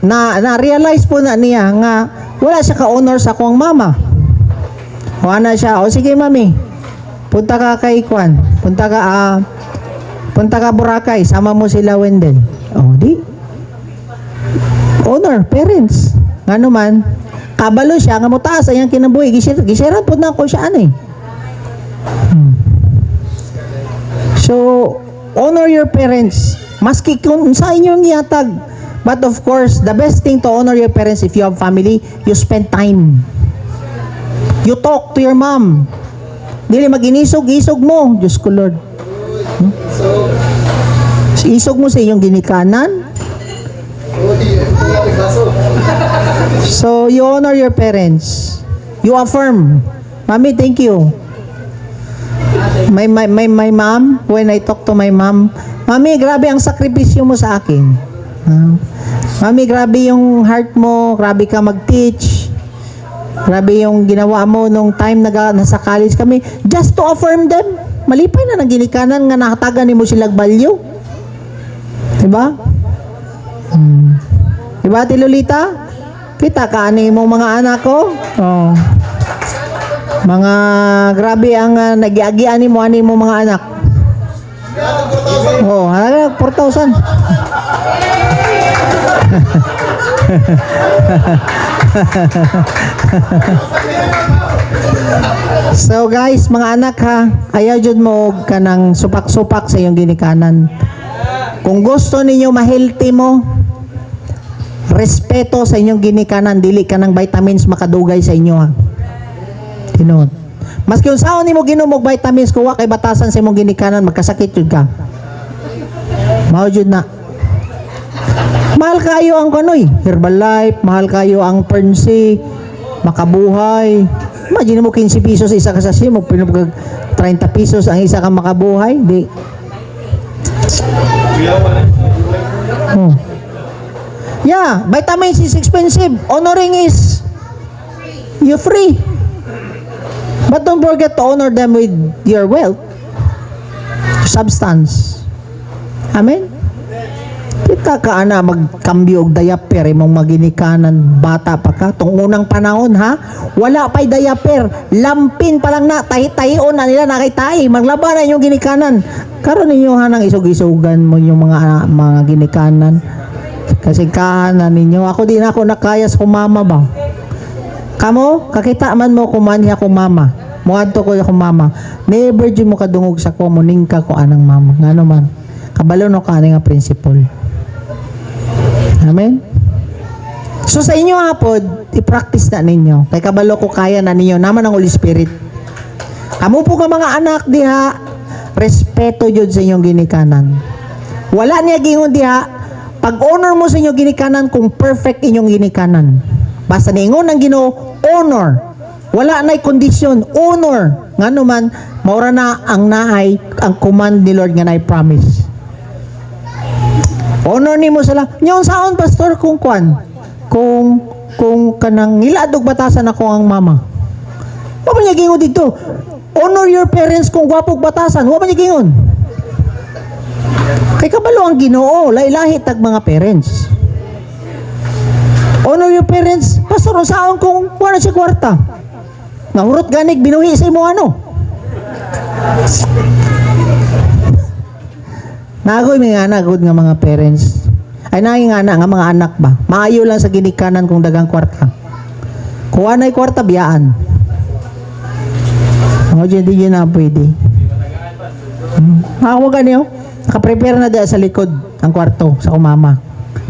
na-realize po na niya nga, wala siya ka-honor sa akong mama. Kuha na siya, o sige mami, punta ka kay Kuan, punta ka Boracay, sama mo sila Wendell. O, di? Honor, parents. Nga naman, kabalo siya, nga mo taas, ayang kinabuhi. Gisiran po na ako siya, So, honor your parents. Maski kung sa inyong iatag. But of course, the best thing to honor your parents if you have family, you spend time. You talk to your mom. Dili mag-inisog-isog mo. Diyos ko, Lord. Isog mo sa iyong ginikanan. So, you honor your parents. You affirm. Mami, thank you. My mom, when I talk to my mom, Mami, grabe ang sakripisyo mo sa akin. Mami, grabe yung heart mo, grabe ka mag-teach. Grabe yung ginawa mo nung time nasa college kami. Just to affirm them. Malipay na ng ginikanan nga nakatagan ni mo silang value. Diba? Diba, Ate Lolita? Kita ka ani mong mga anak ko? Oh. Mga grabe ang nag-iagian ni mo ani mong mga anak. Oh, halaga 4,000. So guys, mga anak ha, ayaw jud mo og kanang supak-supak sa iyong ginikanan. Kung gusto ninyo ma-healthy mo, respeto sa inyong ginikanan, dili ka ng vitamins makadugay sa inyo ha. Tinuod. Maski unsaon nimo ginom og vitamins kuha kay batasan sa imong ginikanan, magkasakit jud ka. Mao jud na. Mahal kayo ang kanoy, Herbalife, mahal kayo ang Perncy, Makabuhay. Imagine mo 15 pesos isa ka sachet, mo pinupag 30 pesos ang isa ka Makabuhay, di. Oh. Yeah, vitamins is expensive. Honoring is you free. But don't forget to honor them with your wealth, substance. Amen? Kita ka ana magkambyo og diaper imong maginikanan bata pa ka tong unang panahon ha. Wala pay diaper, lampin pa lang na tahi-tahion na nila nakitahi, maglaba na inyong ginikanan. Karon ninyo ha nang isog-isugan mo yung mga ginikanan. Kasi kahanan ninyo. Ako din ako nakaya sa kumama ba? Kamo, kakita man mo kumanya ko mama. Muadto ko yung mama. Never dyan mo kadungog sa ko, muning ka ko anang mama. Nga naman, kabalo no ka nga principle. Amen? So sa inyo hapod, i-practice na ninyo. Kay kabalo ko kaya na ninyo, naman ang Holy Spirit. Kamu po ka mga anak diha, respeto jud sa inyong ginikanan. Wala niya gingon diha, pag-honor mo sa inyong ginikanan kung perfect inyong ginikanan. Basta niingon ang Ginoo, honor. Wala na'y kondisyon, honor. Nga naman, maura na ang naay, ang command ni Lord nga na'y promise. Honor ni mo sila. Nyon saon, pastor, kung kwan? Kung kanang niladog batasan ako ang mama. Wa man niya gingon dito. Honor your parents kung gwapog batasan. Wa man niya gingon. Kay kabalo ang Ginoo, lailahi tag mga parents. Honor your parents. Pastor, saon kung wala siya kwarta? Nahurot ganig binuhi sa imo ano? Nagoy mga anak nga mga parents. Ay nanging nga mga anak ba? Maayo lang sa ginikanan kung dagang kwarta. Kuha na'y kwarta biyaan. Ako dyan, di na pwede. Ako ganyo. Nakaprepare na diya sa likod ang kwarto sa kumama.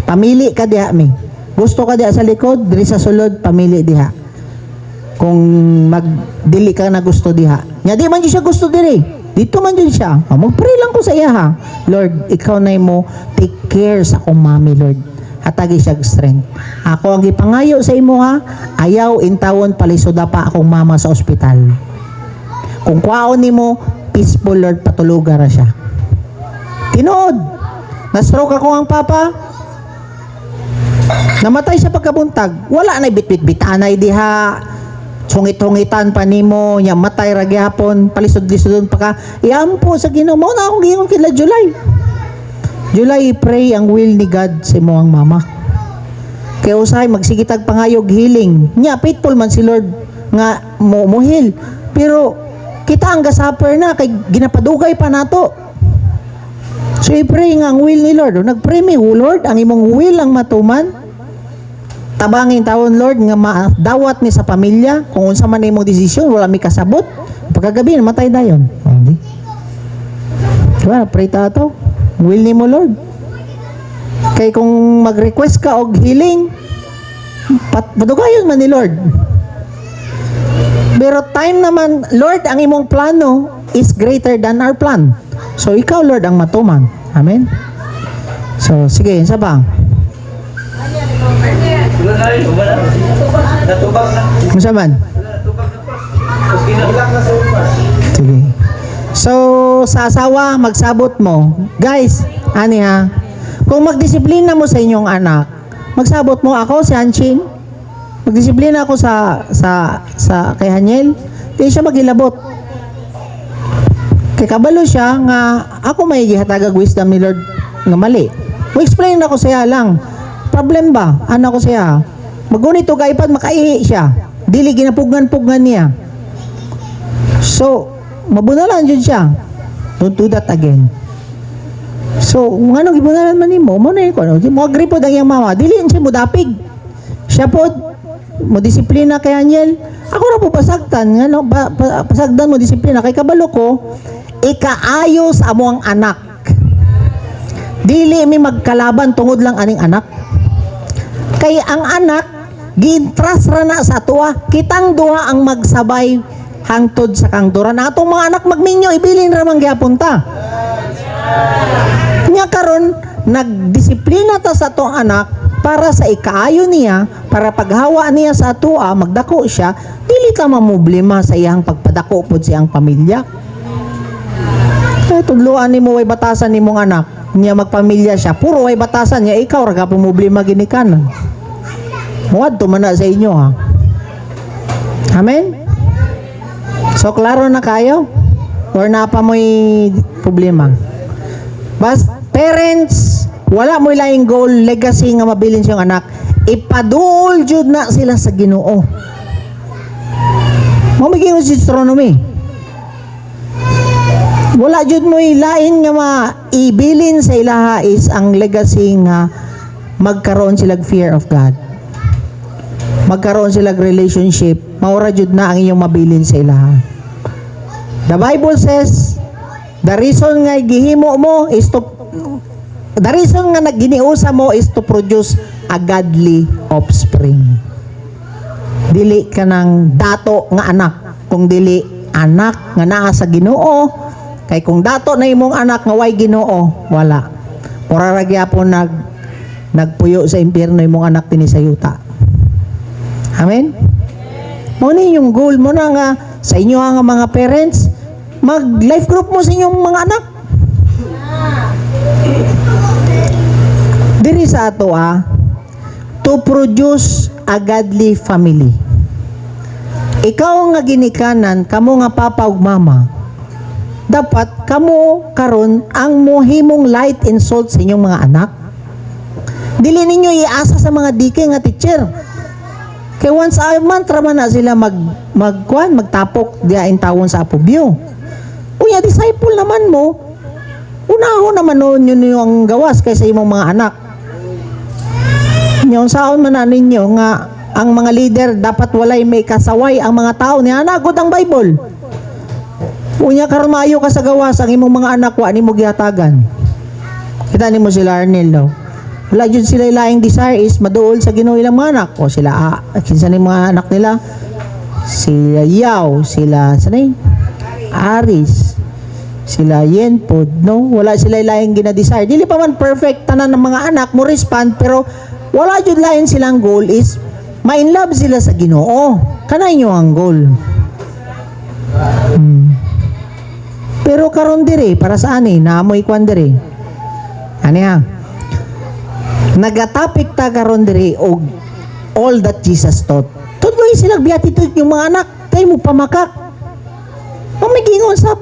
Pamili ka diha mi. Gusto ka diha sa likod, diri sa sulod, pamili diha. Kung magdili ka na gusto diha. Nya di man dyan siya gusto diri. Dito man dyan siya. Mag-pray lang ko sa iya ha. Lord, ikaw na mo take care sa akong mami, Lord. Hatagi siya strength. Ako ang gipangayo sa imo ha. Ayaw intawon palisoda pa akong mama sa ospital. Kung kwaon nimo peaceful, Lord, patuluga ra siya. Tinood. Na-stroke ako ang papa. Namatay siya pagkabuntag. Wala na bit-bit-bitanay diha. Sungit-hungitan pa nimo, nya matay ra gyapon, palisod-lisodon pa ka. Iampo sa Ginoo. Mao na akong giingon kila July, pray ang will ni God sa imo ang mama. Kaya usay magsigitag pangayog healing. Nya faithful man si Lord nga mo heal. Pero kita ang gasupper na kay ginapadugay pa nato. So i-pray nga ang will ni Lord. O nag-pray mi, Lord, ang imong will ang matuman. Tabangin taon, Lord, nga dawat ni sa pamilya. Kung unsa man imong desisyon, wala mi kasabot. Pagkagabi, namatay dayon. Hindi. Diba, pray ta to. Will ni mo, Lord. Kay kung mag-request ka og healing, padugayon man ni Lord. Pero time naman, Lord, ang imong plano is greater than our plan. So, ikaw, Lord, ang matuman. Amen? So, sige, isa ba? Wala na rin, wala. Natubag na. Masa man? Kinabulak na sa upas. Sige. So, sa asawa, magsabot mo. Guys, ani ha, kung magdisiplina mo sa inyong anak, magsabot mo ako, si Hanshin, magdisiplina ako sa kay Haniel, di siya maghilabot. Kay kabalo siya nga ako may gihatagag wisdom ni Lord nga mali. Mo-explain ako siya lang. Problem ba? Ano ko siya? Magunit o kaipad, makaihi siya. Dili ginapugnan-pugnan niya. So, mabunalan dyan siya. Don't do that again. So, kung anong ibunalan man nimo, mo na yun. Mo agree po ang iyang mama. Dili siya mo dapig. Siya po, mo disiplina kay Aniel. Ako na po pasagtan. Ano, pasagdan mo disiplina. Kay kabalo ko, ikaayo sa amo ang anak. Dili mi magkalaban tungod lang aning anak. Kay ang anak, gintras ra na sa tuwa. Kitang duha ang magsabay hangtod sa kangduran. Atong mga anak magminyo, ibilin ramang giapunta. Nya karon nagdisiplina ta sa atong anak para sa ikaayo niya, para paghawa niya sa atoa, magdako siya, dili ka mamblema sa iyang pagpadako pod sa iyang pamilya. Tudloan nimo way batasan nimong anak, niya magpamilya siya, puro way batasan niya, ikaw ra ka problema ginikanan. Muadto man na sa inyo ha. Amen. So, klaro na kayo? Or na pa mo'y problema? Bas, parents, wala mo'y laing goal, legacy nga mabilin siyang anak. Ipadul jud na sila sa Ginoo. Mamiging sa astronomy. Wala jud mo'y lain nga maibilin sa ilaha is ang legacy nga magkaroon sila fear of God. Magkaroon sila relationship. Maura jud na ang inyong mabilin sa ilaha. The Bible says, the reason nga gihimo mo is to, the reason nga nagginiusa mo is to produce a godly offspring. Dili ka ng dato nga anak, kung dili anak nga naa sa Ginoo. Kay kung dato na imong anak nga way Ginoo, wala. Pura ra gyapon nagpuyo sa impyerno imong anak dinhi sa yuta. Amen. Mo ni yung goal mo na nga sa inyo nga mga parents, mag-life group mo sa inyong mga anak. Diri sa ato to produce a godly family. Ikaw nga ginikanan, kamo nga papa ug mama, dapat kamo karon ang mohimong light and salt sa inyong mga anak. Dili ninyo iasa sa mga dike nga teacher. Kay once a month raman na sila magtapok diya in tawon sa apobyo. Unya disciple naman mo, unahon naman noon yun yung gawas kaysa imong mga anak. Yung saon man na ninyo nga ang mga leader dapat walay may kasaway ang mga tao niya nagod ang Bible. Unya karon maayo ka sa gawas ang imong mga anak wa nimo gihatagan. Kita nimo sila Arnel daw. Wala jud sila laing desire is maduol sa Ginoo ilang mga anak. O sila kinsa ni mga anak nila? Sila Yaw, sila sanay Aris, sila Yenpod, no? Wala sila laing gina-desire. Dili pa man perfect tanan ng mga anak mo respond pero wala jud lain silang goal is ma-in love sila sa Ginoo. Kanay nyo ang goal. Pero karon dire para saan naamoy kwan dire. Ani ha? Nagatapik ta karon dire og all that Jesus taught. Tuloy sila beatitude yung mga anak, tayo mo pamakak. Pamigingon sa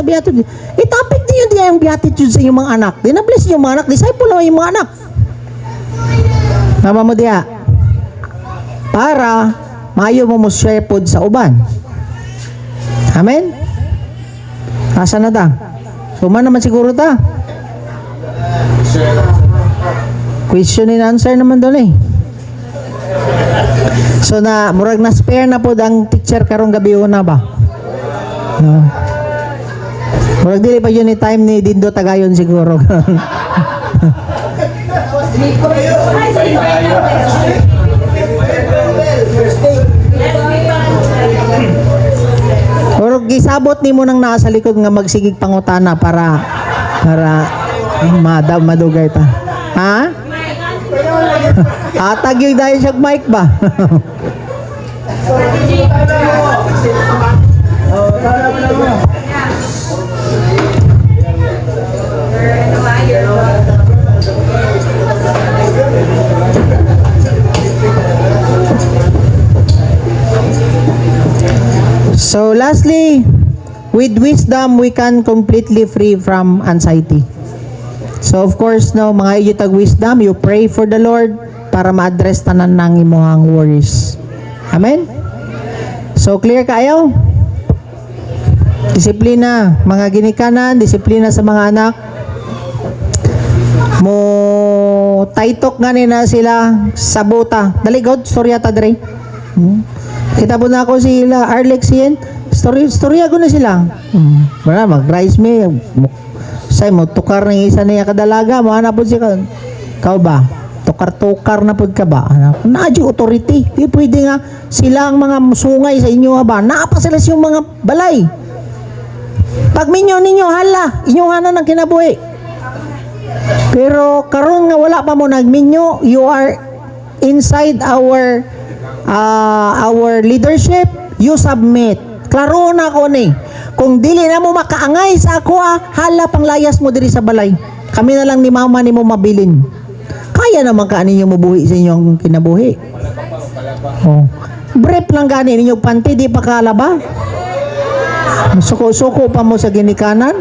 beatitude. Itapik niyo diya yung beatitude sa inyong mga anak. Dinabless yung mga anak, disciple na yung mga anak. Tama mo diya. Para maayo mo share pod sa uban. Amen? Asa na ta? Suma naman siguro ta. Question and answer naman doon eh. So na, murag na spare na po ang teacher karong gabi una ba? No. Murag dili pa yun ni time ni Dindo Tagayon siguro. Murag gisabot nimo nang nasa likod nga magsigig pangutana para madugay ta. Ha? Atag yung dahil siya mic ba? So lastly, with wisdom we can completely free from anxiety. So of course no, mga iyutag wisdom, you pray for the Lord para ma-address tanan ng imong worries. Amen? So clear kayo? Disiplina, mga ginikanan, disiplina sa mga anak. Mo taytok nga nila sila sa buta. Daligod, storya ta dre. Kita po na ako sila, Arlex yan. Storya ko na sila. Wala, mag-rise me. Say mo, tukar ng isa niya kadalaga. Mahana po siya. Kau ba? Tukar-tukar na po ka ba? Naadyo authority. Di pwede nga sila ang mga sungay sa inyo ba? Naapa sila siyang mga balay. Pag minyo ninyo, hala, inyong hanan ang kinabuhi. Pero karon nga wala pa mo nagminyo, you are inside our leadership, you submit. Klaro na ko ni. Kung dili na mo makaangay sa ako, hala pang layas mo diri sa balay. Kami na lang ni mama ni mo mabilin. Kaya naman ka ninyo mabuhi sa inyong kinabuhi. Oh. Brief lang gani ninyo panty, di pa kalaba. Suko-suko pa mo sa ginikanan.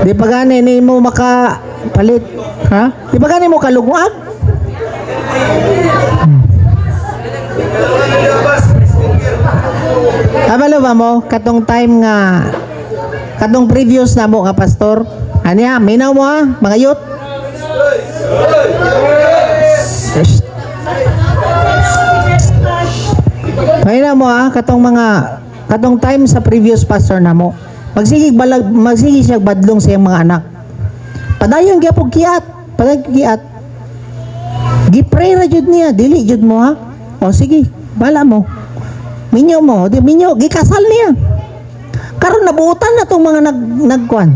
Di pa gani ni mo makapalit. Ha? Di pa gani mo kalugwag? Kabalo ba mo? Katong time nga katong previous na mo nga pastor. Anya, minaw mo mga youth. Minaw mo katong time sa previous pastor na mo. Magsigig siya badlong sa iyang mga anak. Padayon gyapon kiat. Gi-pray ra jud niya, dili jud mo ha. O sige, bala mo. Minyo mo, gikasal niya. Karon nabuutan na tong mga nagkuan.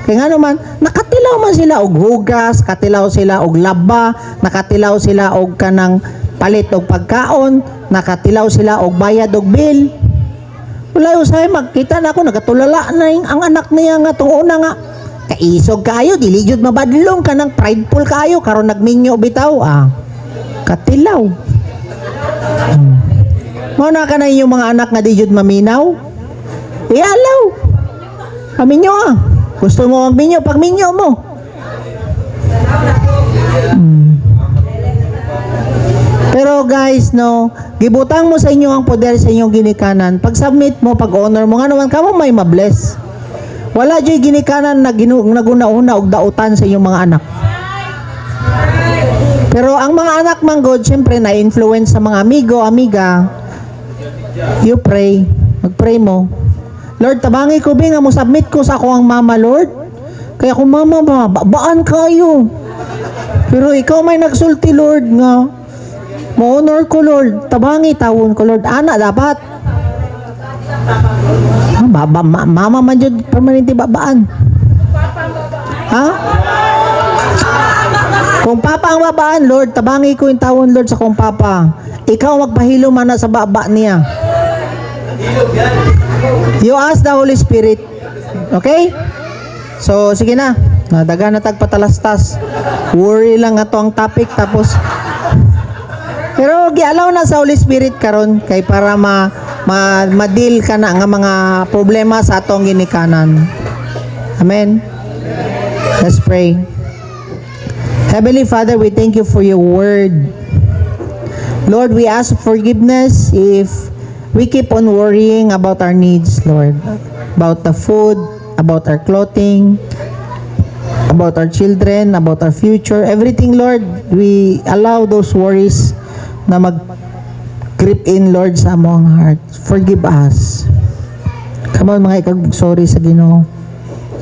Kaya nga naman, nakatilaw man sila og hugas, katilaw sila og laba, nakatilaw sila og kanang palit og pagkaon, nakatilaw sila og bayad og bill. Wala usay magkita na ako, nagatulala na ang anak niya nga tong una nga. Kaisog kayo, dili jud mabadlong kanang prideful kayo, karon nagminyo bitaw. Katilaw. Mo na ka na yung mga anak nga di jud maminaw. Ialaw. Aminyo Gusto mo magminyo, pag minyo mo. Pero guys, no, gibutang mo sa inyo ang poder sa inyong ginikanan. Pag submit mo, pag honor mo, nga naman ka mo may mabless. Wala dyan ginikanan na naguna-una og dautan sa inyong mga anak. Pero ang mga anak manggod, syempre na-influence sa mga amigo, amiga. You pray. Mag-pray mo. Lord, tabangi ko nga mo submit ko sa ako ang mama, Lord. Kaya kung mama ba, babaan kayo. Pero ikaw may nagsulti, Lord, nga. Mo-honor ko, Lord. Tabangi, tawon ko, Lord. Ana, dapat. Mama man dyan, permanente babaan. Ha? Kung papa ang babaan, Lord, tabangi ko yung tawon, Lord, sa kung papa. Ikaw magpahilo man na sa baba niya. You ask the Holy Spirit. Okay? So, sige na. Nadaga na tagpatalastas. Worry lang ato ang topic, tapos pero gialaw na sa Holy Spirit karon kay para ma-deal ka na nga mga problema sa atong ginikanan. Amen. Let's pray. Heavenly Father, we thank you for your word. Lord, we ask forgiveness if we keep on worrying about our needs, Lord. About the food, about our clothing, about our children, about our future, everything, Lord. We allow those worries na mag-creep in, Lord, sa among heart. Forgive us. Come on, mga sorry sa Ginoo.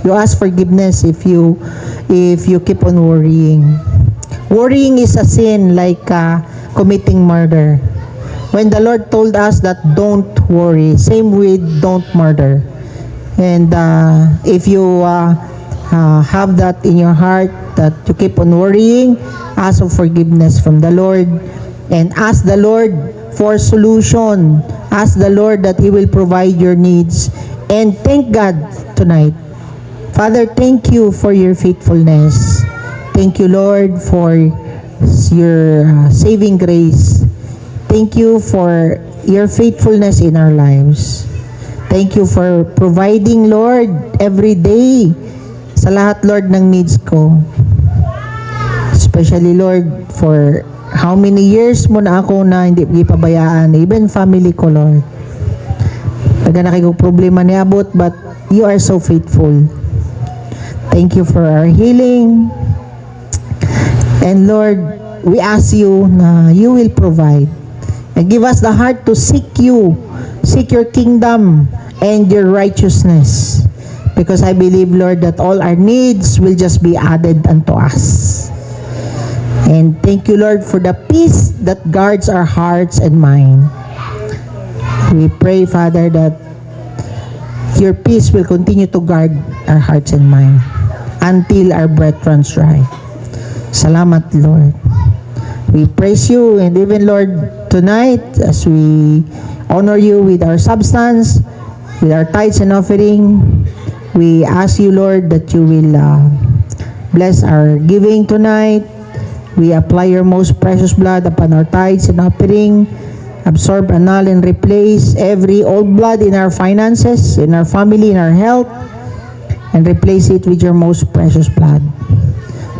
You ask forgiveness if you keep on worrying. Worrying is a sin like committing murder. When the Lord told us that don't worry, same with don't murder. And if you have that in your heart, that you keep on worrying, ask for forgiveness from the Lord. And ask the Lord for solution. Ask the Lord that He will provide your needs. And thank God tonight. Father, thank you for your faithfulness. Thank you, Lord, for your saving grace. Thank you for your faithfulness in our lives. Thank you for providing, Lord, every day sa lahat, Lord, ng needs ko. Especially, Lord, for how many years mo na ako na hindi pabayaan, even family ko, Lord. Taga na kayo problema ni abot, but you are so faithful. Thank you for our healing. And Lord, we ask you na you will provide. And give us the heart to seek you, seek your kingdom and your righteousness. Because I believe, Lord, that all our needs will just be added unto us. And thank you, Lord, for the peace that guards our hearts and mind. We pray, Father, that your peace will continue to guard our hearts and mind until our breath runs dry. Salamat, Lord. We praise you, and even, Lord, tonight, as we honor you with our substance, with our tithes and offering, we ask you, Lord, that you will bless our giving tonight. We apply your most precious blood upon our tithes and offering. Absorb, annul, and replace every old blood in our finances, in our family, in our health, and replace it with your most precious blood.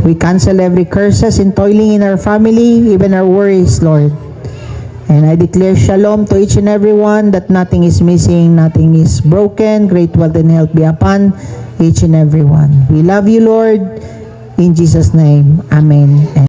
We cancel every curses and toiling in our family, even our worries, Lord. And I declare shalom to each and every one, that nothing is missing, nothing is broken. Great wealth and health be upon each and every one. We love you, Lord. In Jesus' name, amen.